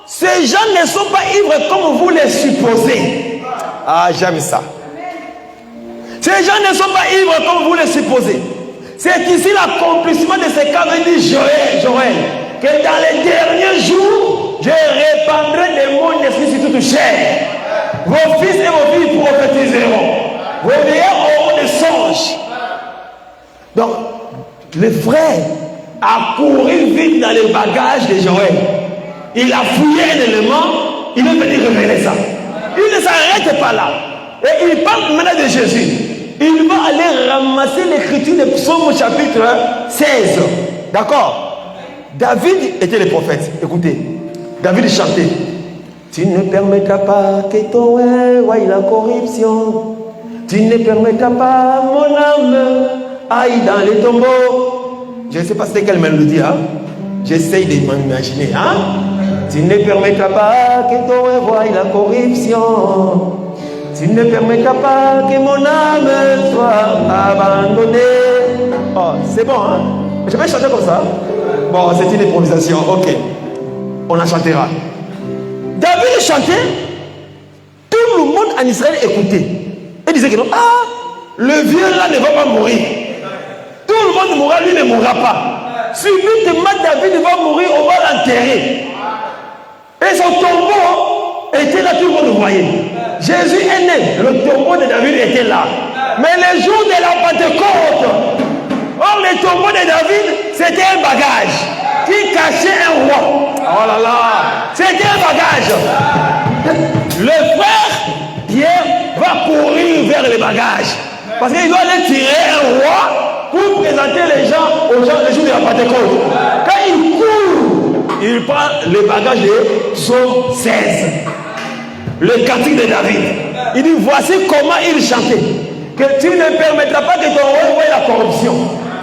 ces gens ne sont pas ivres comme vous les supposez. Ah, j'aime ça. Ces gens ne sont pas ivres comme vous les supposez. C'est ici l'accomplissement de ce qu'avait dit Joël. que dans les derniers jours, je répandrai de mon esprit sur toute chair. Vos fils et vos filles prophétiseront. Vos vieillards auront des songes. Donc, le frère a couru vite dans les bagages de Joël. Il a fouillé un élément, il veut venir révéler ça. Il ne s'arrête pas là. Et il parle maintenant de Jésus. Il va aller ramasser l'écriture de Psaume chapitre 16. D'accord? David était le prophète. Écoutez, David chantait. Tu ne permettras pas que ton roi aille la corruption. Tu ne permettras pas mon âme aille dans les tombeaux. Je ne sais pas c'est quelle mélodie, hein? J'essaye de m'imaginer, hein? Tu ne permettras pas que ton roi voie la corruption. Tu ne permettras pas que mon âme soit abandonnée. Oh, c'est bon, hein? Je vais chanter comme ça. Bon, c'est une improvisation, ok. On la chantera. David chantait, tout le monde en Israël écoutait. Il disait que non, le vieux là ne va pas mourir. Tout le monde mourra, lui ne mourra pas. Subitement, David va mourir, on va l'enterrer. Et son tombeau était là, tout le monde voyait. Jésus est né, le tombeau de David était là. Mais le jour de la Pentecôte, or le tombeau de David, c'était un bagage qui cachait un roi. Oh là là, c'était un bagage. Le frère Pierre va courir vers les bagages. Parce qu'il doit aller tirer un roi pour présenter les gens aux gens le jour de la Pentecôte. Quand il court, il prend le bagage de Psaume 16. Le cantique de David. Il dit, voici comment il chantait. Que tu ne permettras pas que ton roi voie la corruption.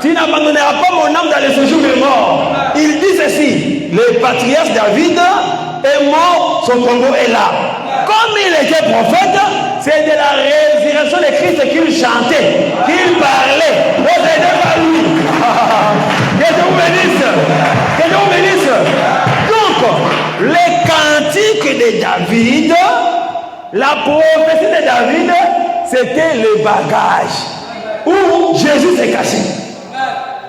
Tu n'abandonneras pas mon âme dans le séjour des morts. Il dit ceci, le patriarche David est mort, son tombeau est là. Comme il était prophète, c'est de la résurrection de Christ qu'il chantait, qu'il parlait. Donc c'était pas lui. Que Dieu vous bénisse. Que Dieu vous bénisse. Donc, les cantiques de David, la prophétie de David, c'était le bagage où Jésus s'est caché.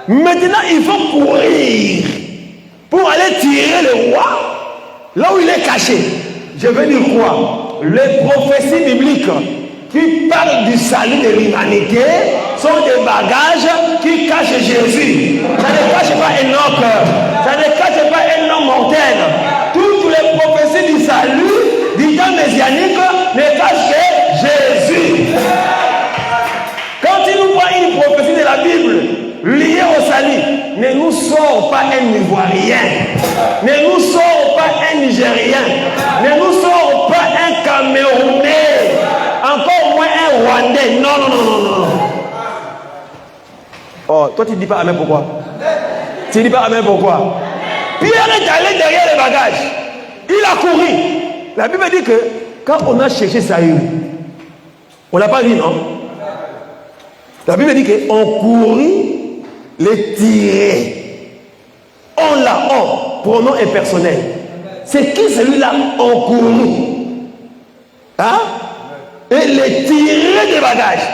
Maintenant, il faut courir pour aller tirer le roi là où il est caché. Je veux dire quoi? Les prophéties bibliques qui parlent du salut de l'humanité sont des bagages qui cachent Jésus. Ça ne cache pas Enoch, ça ne cache pas un homme mortel. Toutes les prophéties du salut, du temps messianique, ne cachent que Jésus. Quand il nous prend une prophétie de la Bible liée au salut, ne nous sort pas un Ivoirien, ne nous sort pas un Nigérien, ne nous sort pas un Camerounais, encore moins un Rwandais. Non, non, non, non, non. Oh, toi tu ne dis pas Amen, pourquoi? Tu ne dis pas Amen, pourquoi? Pierre est allé derrière les bagages. Il a couru. La Bible dit que quand on a cherché Saül, on l'a pas vu, non? La Bible dit qu'on courut les tirer. On l'a, pronom impersonnel. C'est qui celui-là? On courut. Hein? Et les tirer des bagages.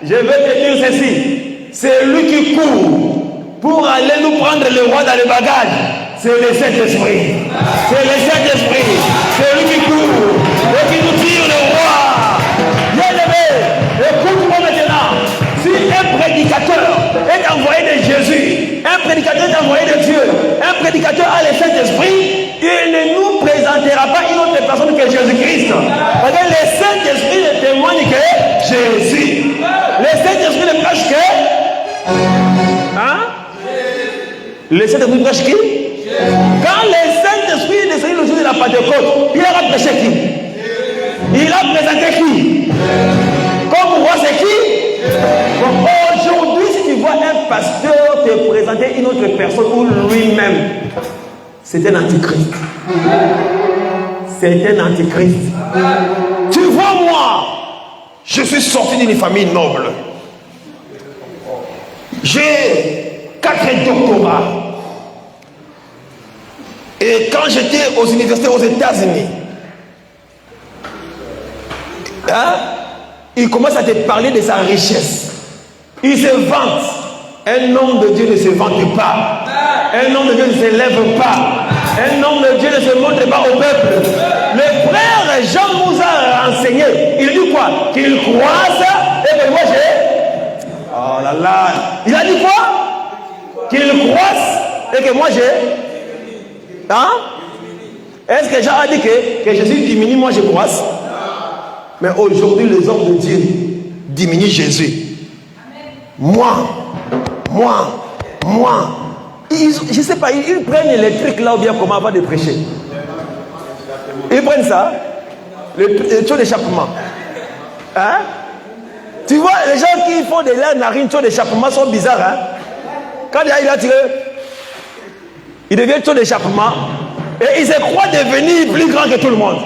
Je vais te dire ceci. C'est lui qui court pour aller nous prendre le roi dans les bagages. C'est le Saint-Esprit. C'est le Saint-Esprit. C'est lui qui court et qui nous tire le roi. Bien-aimé, écoute-moi maintenant. Si un prédicateur est envoyé de Jésus, un prédicateur est envoyé de Dieu, un prédicateur a le Saint-Esprit, il ne nous présentera pas une autre personne que Jésus-Christ. Parce que le Saint-Esprit ne témoigne que Jésus. Le Saint-Esprit ne prêche que... Hein? Le Saint-Esprit prêche qui? Quand le Saint-Esprit est descendu le jour de la Pentecôte, Pierre a prêché qui? Il a présenté qui? Comme roi, c'est qui? Donc, aujourd'hui, si tu vois un pasteur te présenter une autre personne ou lui-même, c'est un antichrist. C'est un antichrist. Tu vois, moi, je suis sorti d'une famille noble. J'ai 4 doctorats. Et quand j'étais aux universités aux États-Unis, hein, il commence à te parler de sa richesse. Il se vante. Un homme de Dieu ne se vante pas. Un homme de Dieu ne s'élève pas. Un homme de Dieu ne se montre pas au peuple. Le frère Jean nous a renseigné. Il dit quoi? Qu'il croise et que moi j'ai... Oh là là. Il a dit quoi? Qu'il croise et que moi j'ai... Hein? Est-ce que Jean a dit que Jésus diminue, moi je croise? Mais aujourd'hui, les hommes de Dieu diminuent Jésus. Moi. Je ne sais pas, ils prennent les trucs là ou bien comment avant de prêcher. Ils prennent ça, le taux d'échappement. Hein? Tu vois, les gens qui font de la narine, taux d'échappement sont bizarres. Hein? Quand il a tiré, il devient taux d'échappement et il se croit devenir plus grand que tout le monde.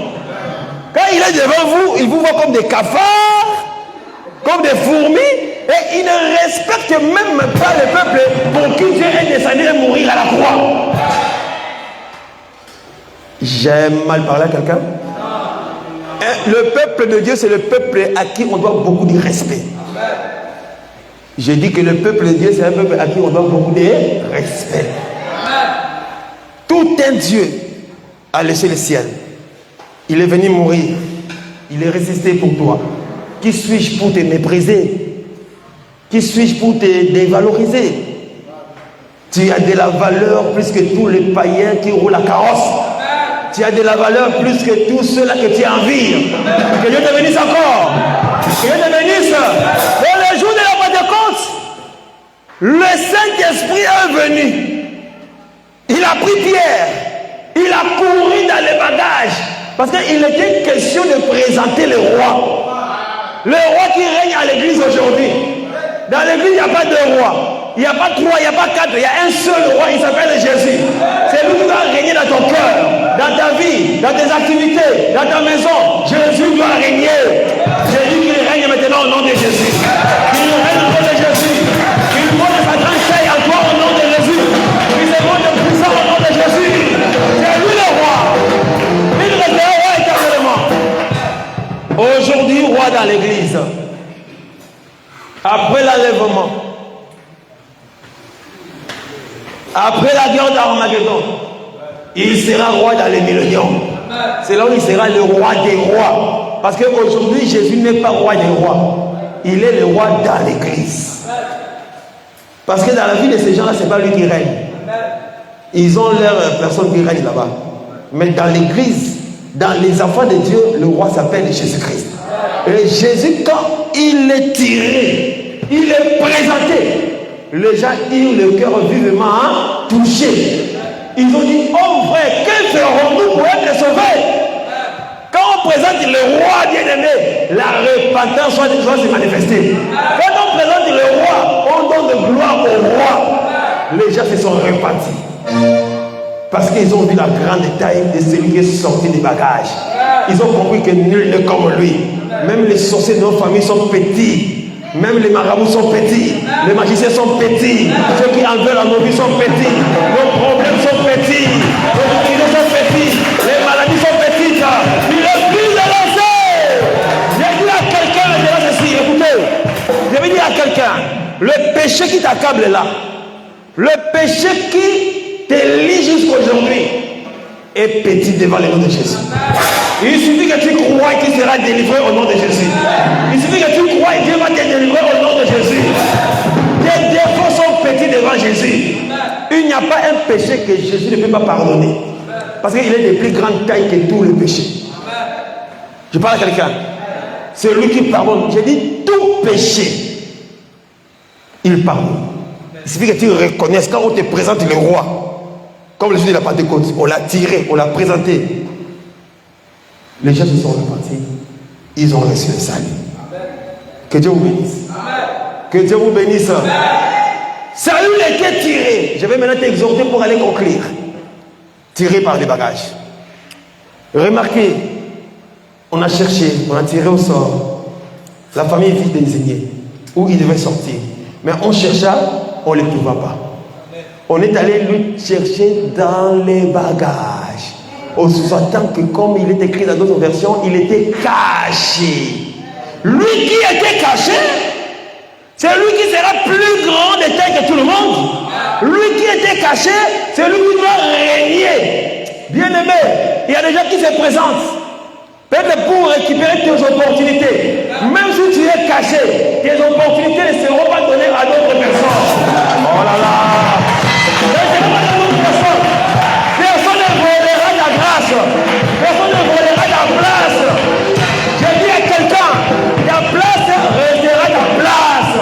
Quand il est devant vous, il vous voit comme des cafards, comme des fourmis, et il ne respecte même pas le peuple pour qui Dieu est descendu et mourir à la croix. J'ai mal parlé à quelqu'un? Le peuple de Dieu, c'est le peuple à qui on doit beaucoup de respect. Je dis que le peuple de Dieu, c'est un peuple à qui on doit beaucoup de respect. Tout un Dieu a laissé le ciel. Il est venu mourir. Il est résisté pour toi. Qui suis-je pour te mépriser? Qui suis-je pour te dévaloriser? Tu as de la valeur plus que tous les païens qui roulent la carrosse. Tu as de la valeur plus que tous ceux-là que tu envies. Que Dieu te bénisse encore. Que Dieu te bénisse. Dans le jour de la Pentecôte, le Saint-Esprit est venu. Il a pris Pierre. Il a couru dans les bagages. Parce qu'il était question de présenter le roi. Le roi qui règne à l'église aujourd'hui. Dans l'église, il n'y a pas de roi. Il n'y a pas trois, il n'y a pas quatre. Il y a un seul roi, il s'appelle Jésus. C'est lui qui doit régner dans ton cœur, dans ta vie, dans tes activités, dans ta maison. Jésus doit régner. Jésus qui règne maintenant au nom de Jésus. Qu'il règne au nom de Jésus. Qu'il monte sa grande taille en toi au nom de Jésus. Qu'il se montre puissant au nom de Jésus. C'est lui le roi. Il restera roi éternellement. Aujourd'hui, roi dans l'église. Après l'enlèvement, après la guerre d'Armageddon, il sera roi dans les milléniums. C'est là où il sera le roi des rois. Parce qu'aujourd'hui, Jésus n'est pas roi des rois. Il est le roi dans l'église. Parce que dans la vie de ces gens-là, ce n'est pas lui qui règne. Ils ont leur personne qui règne là-bas. Mais dans l'église, dans les enfants de Dieu, le roi s'appelle Jésus-Christ. Et Jésus, quand il est tiré, il est présenté, les gens eurent le cœur vivement touché. Ils ont dit, oh frère, que ferons-nous pour être sauvés? Quand on présente le roi bien-aimé, la repentance doit se manifester. Quand on présente le roi, on donne de gloire au roi. Les gens se sont repentis. Parce qu'ils ont vu la grande taille de celui qui est sorti des bagages. Ils ont compris que nul n'est comme lui. Même les sorciers de nos familles sont petits. Même les marabouts sont petits. Les magiciens sont petits. Ceux qui en veulent à nos vies sont petits. Nos problèmes sont petits. Nos difficultés sont petits. Les maladies sont petites. Il est plus de lancer. J'ai dit à quelqu'un maintenant ceci. Écoutez, je vais dire à quelqu'un, le péché qui t'accable là, le péché qui te lie jusqu'aujourd'hui est petit devant le nom de Jésus. Il suffit que tu crois qu'il sera délivré au nom de Jésus. Il suffit que tu crois et Dieu va te délivrer au nom de Jésus. Tes défauts sont petits devant Jésus. Il n'y a pas un péché que Jésus ne peut pas pardonner. Parce qu'il est de plus grande taille que tous les péchés. Je parle à quelqu'un. C'est lui qui pardonne. J'ai dit tout péché. Il pardonne. Il suffit que tu reconnaisses quand on te présente le roi. Comme le jour de la Pentecôte, on l'a tiré, on l'a présenté. Les gens se sont repentis. Ils ont reçu le salut. Que Dieu vous bénisse. Que Dieu vous bénisse. Salut était tiré. Je vais maintenant t'exhorter pour aller conclure. Tiré par les bagages. Remarquez, on a cherché, on a tiré au sort. La famille vit désignée où il devait sortir. Mais on chercha, on ne le trouva pas. On est allé lui chercher dans les bagages. En sous-entendant que comme il est écrit dans d'autres versions, il était caché. Lui qui était caché, C'est lui qui sera plus grand de taille que tout le monde. Lui qui était caché, c'est lui qui doit régner. Bien-aimé, il y a des gens qui se présentent. Peut-être pour récupérer tes opportunités. Même si tu es caché, tes opportunités ne seront pas données à d'autres personnes. Oh là là! Ne seront pas données à d'autres personnes. Personne ne volera ta grâce. Personne ne volera ta place. Je dis à quelqu'un, ta place restera ta place.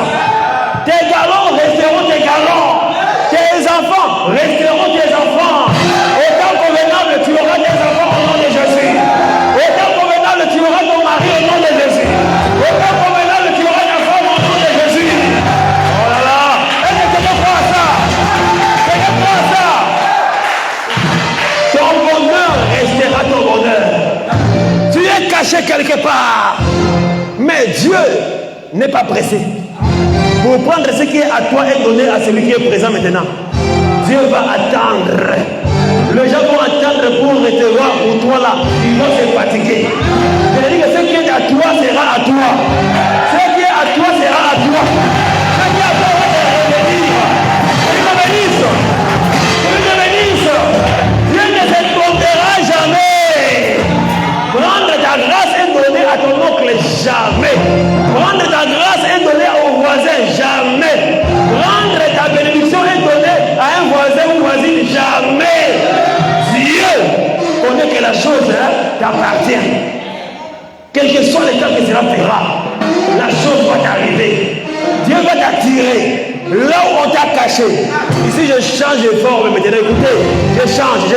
Tes galons resteront tes galons. Tes enfants resteront tes enfants. Autant convenable, tu auras des enfants au nom de Jésus. Autant convenable, tu auras ton mari au nom de Jésus. Autant convenable, tu auras ta femme au nom de Jésus. Oh là là! Est-ce que tu crois à ça? Tu crois à ça? Ton bonheur restera ton bonheur. Tu es caché quelque part. Mais Dieu n'est pas pressé. Pour prendre ce qui est à toi et donner à celui qui est présent maintenant. Dieu va attendre. Les gens vont attendre pour te voir pour toi là. Ils vont se fatiguer. Je dis que ce qui est à toi sera à toi. Ce qui est à toi sera à toi. Ce qui est à toi va te revenir. Dieu te bénisse. Dieu te bénisse. Dieu ne te trompera jamais. Prendre ta grâce et donner à ton oncle, jamais. Prendre ta grâce et donner au voisin, jamais. Prendre ta bénédiction et donner à un voisin ou voisine, jamais. Dieu connaît que la chose t'appartient. Quel que soit le temps que cela fera, la chose va t'arriver. Dieu va t'attirer là où on t'a caché. Ici, je change de forme maintenant. Écoutez, je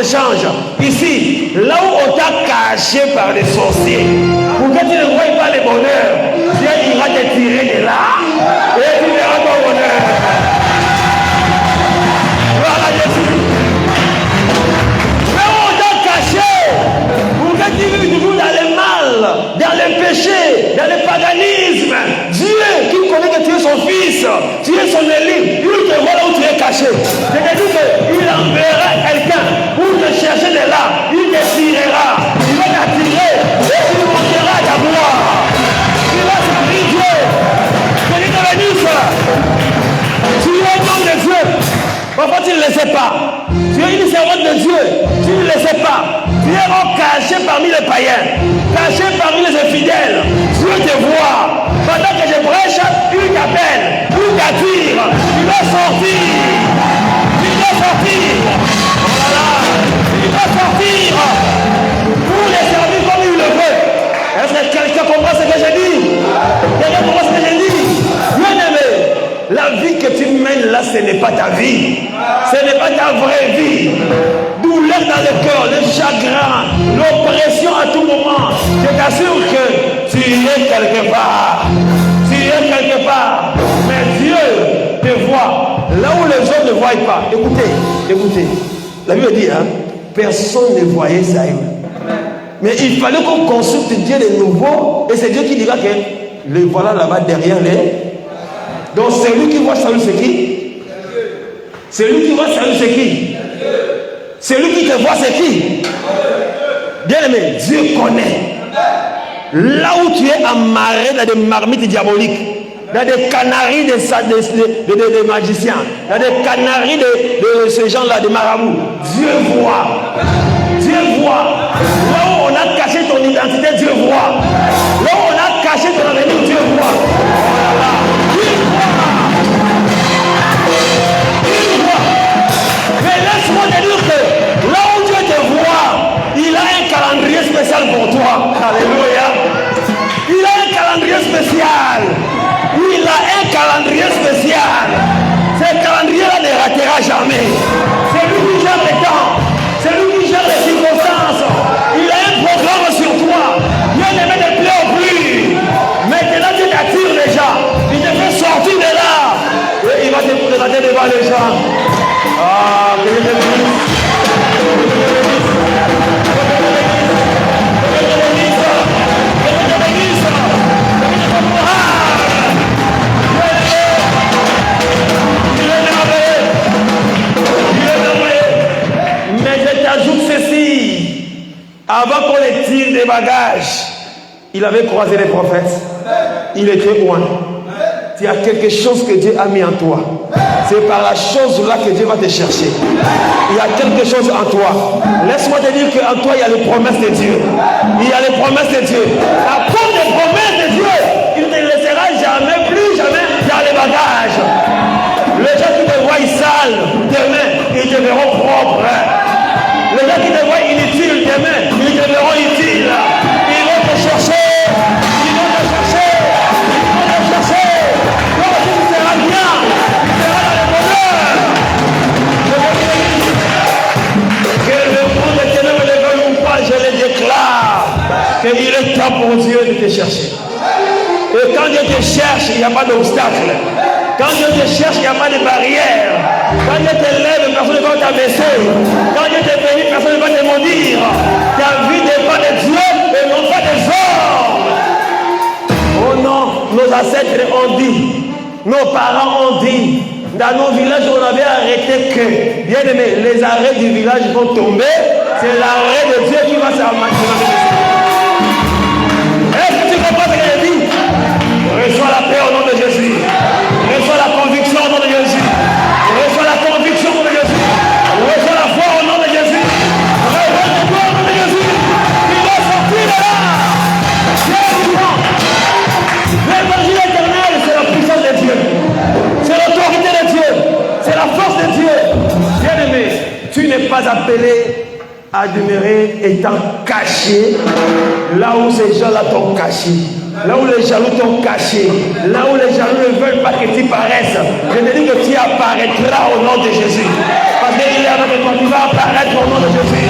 change. Ici, là où on t'a caché par les sorciers, pour que tu ne voies pas le bonheur, Dieu ira te tirer de là et tu verras ton bonheur. Voilà Jésus. Là où on t'a caché, pour que tu vives toujours dans le mal, dans le péché, dans le paganisme, Dieu qui connaît que tu es son fils, tu es son élu, il te voit là où tu es caché. C'est-à-dire qu'il enverra quelqu'un pour te chercher de là, il te tirera, il va t'attirer et tu monteras ta gloire. Tu vas servir Dieu. Que Dieu te bénisse. Tu es un homme de Dieu. Parfois tu ne le sais pas. Tu es une servante de Dieu. Tu ne le sais pas. Tu es caché parmi les païens, caché parmi les infidèles. Dieu te voit. Pendant que je prêche, il t'appelle, il t'attire. Tu dois sortir. Tu dois sortir. Voilà. Tu dois sortir pour les servir comme il le veut. Est-ce que quelqu'un comprend ce que je dis? Quelqu'un comprend ce que je dis? Bien-aimé, la vie que tu mènes là, ce n'est pas ta vie. Ce n'est pas ta vraie vie. Douleur dans le cœur, le chagrin, l'oppression à tout moment. Je t'assure que tu es quelque part. Tu es quelque part. Mais Dieu te voit là où les gens ne voient pas. Écoutez. La Bible dit, personne ne voyait Saül. Mais il fallait qu'on consulte Dieu de nouveau. Et c'est Dieu qui dira que le voilà là-bas derrière les. Donc celui qui voit Saül, c'est qui? Celui qui voit Saül, c'est qui? Celui qui te voit, c'est qui? Bien aimé, Dieu connaît. Là où tu es amarré dans des marmites diaboliques, dans des canaries de magiciens, dans des canaries de ces gens-là, des marabouts, Dieu voit. Dieu voit. Là où on a caché ton identité, Dieu voit. Là où on a caché ton avenir, Dieu voit. Oh là là. Dieu voit. Dieu voit. Mais laisse-moi te dire que là où Dieu te voit, il a un calendrier spécial pour toi. Alléluia. Il a un calendrier spécial. Il a un calendrier spécial. Ce calendrier-là ne ratera jamais. C'est lui qui gère les temps. C'est lui qui gère les circonstances. Il a un programme sur toi. Dieu ne met de plaie au plus. Maintenant, tu t'attires déjà. Il te fait sortir de là. Et il va te présenter devant les gens. Ah, que Dieu te bénisse. Mais je t'ajoute ceci. Avant qu'on les tire des bagages, il avait croisé les prophètes. Il était loin. Tu as quelque chose que Dieu a mis en toi. C'est par la chose là que Dieu va te chercher. Il y a quelque chose en toi. Laisse-moi te dire qu'en toi, il y a les promesses de Dieu. Il y a les promesses de Dieu. À cause des promesses de Dieu, il ne te laissera jamais, plus jamais dans les bagages. Les gens qui te voient sales, demain, ils te verront propre. Les gens qui te voient inutile, demain, ils te verront utile. Ils vont te chercher. Ils vont te chercher. Ils vont te chercher. Toi aussi, tu seras bien. Tu seras dans le bonheur. Que le monde des ténèbres ne veulent pas, je le déclare. Qu'il est temps pour Dieu de te chercher. Et quand Dieu te cherche, il n'y a pas d'obstacle. Quand Dieu te cherche, il n'y a pas de barrière. Quand Dieu te lève, personne ne va t'abaisser. Quand Dieu te bénit, personne ne va te maudire. Ta vie dépend de Dieu et non pas des hommes. Oh non, nos ancêtres ont dit, nos parents ont dit, dans nos villages, on avait arrêté que, bien aimé, les arrêts du village vont tomber. C'est l'arrêt de Dieu qui va s'amasser. Est-ce que tu comprends ce que je dis? Reçois la paix au nom de Jésus. Reçois la conviction au nom de Jésus. Reçois la conviction au nom de Jésus. Reçois la foi au nom de Jésus. Reçois la foi au nom de Jésus. Il va sortir de là. L'évangile éternel, c'est la puissance de Dieu. C'est l'autorité de Dieu. C'est la force de Dieu. Bien-aimé, tu n'es pas appelé à demeurer étant caché là où ces gens-là t'ont caché. Là où les jaloux t'ont caché, là où les jaloux ne veulent pas que tu paraisses, je te dis que tu apparaîtras au nom de Jésus. Parce qu'il est avec toi, tu vas apparaître au nom de Jésus.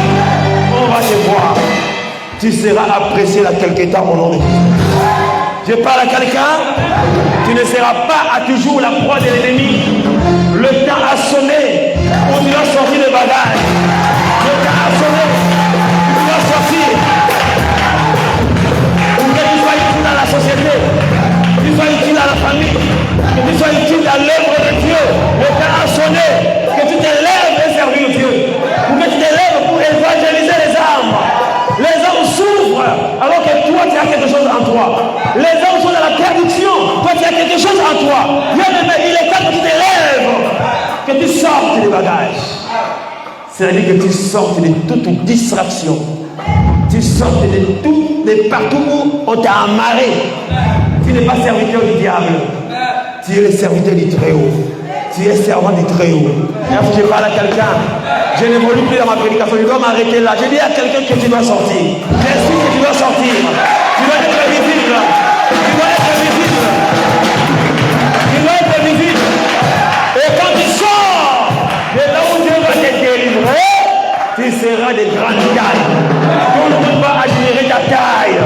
On va te voir. Tu seras apprécié dans quelque temps au nom de Jésus. Je parle à quelqu'un, tu ne seras pas à toujours la proie de l'ennemi. Le temps a sonné où tu vas sortir de bagages. Le temps a sonné où tu vas sortir. Dans la société, tu sois utile à la famille, que tu sois utile à l'œuvre de Dieu. Le temps a sonné, que tu te lèves et servir Dieu, ou que tu te lèves pour évangéliser les âmes. Les hommes souffrent alors que toi tu as quelque chose en toi. Les hommes sont dans la perdition, toi tu as quelque chose en toi. Bien-aimé, il est temps que tu te lèves, que tu sortes des bagages. C'est-à-dire que tu sortes de toute distraction. Tu sortes de tout, de partout où on t'a amarré. Tu n'es pas serviteur du diable. Tu es le serviteur du Très-Haut. Tu es servant du Très-Haut. Lorsque je parle à quelqu'un, je n'évolue plus dans ma prédication. Je dois m'arrêter là. Je dis à quelqu'un que tu dois sortir. J'explique que tu dois sortir. Tu dois être visible. Tu dois être visible. Tu dois être visible. Et quand tu sors de là où Dieu va te délivrer, tu seras de grande taille. Tout le monde va admirer ta taille.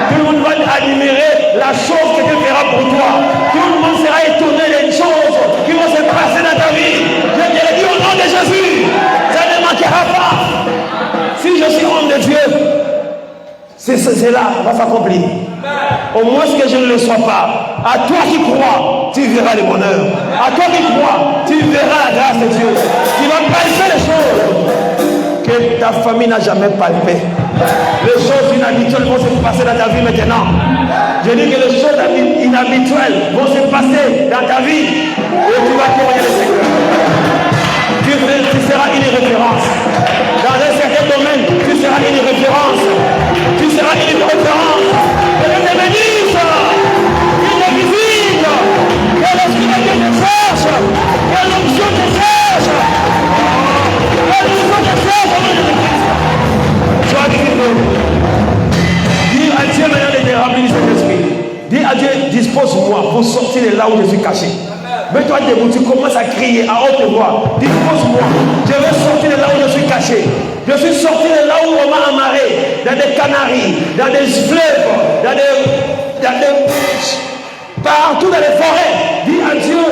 Tout le monde va admirer la chose que Dieu fera pour toi. Tout le monde sera étonné des choses qui vont se passer dans ta vie. Je te le dis au nom de Jésus. Ça ne manquera pas. Si je suis homme de Dieu, cela va s'accomplir. Au moins que je ne le sois pas. À toi qui crois, tu verras le bonheur. À toi qui crois, tu verras la grâce de Dieu. Tu vas palper les choses que ta famille n'a jamais palpé. Les choses inhabituelles vont se passer dans ta vie maintenant. Je dis que les choses inhabituelles vont se passer dans ta vie. Et tu vas témoigner le Seigneur. Tu seras une référence. Dans un certain domaine, tu seras une référence. Tu seras une référence. Que Dieu te bénisse. Qu'il te visite. Que l'esprit de Dieu te cherche. Que l'onction te cherche. Dis à Dieu maintenant de te remplir cet esprit. Dis à Dieu, dispose-moi pour sortir de là où je suis caché. Mets-toi debout, tu commences à crier à haute voix. Dispose-moi, je veux sortir de là où je suis caché. Je suis sorti de là où on m'a amarré, dans des canaries, dans des fleuves, dans des partout dans les forêts. Dis à Dieu,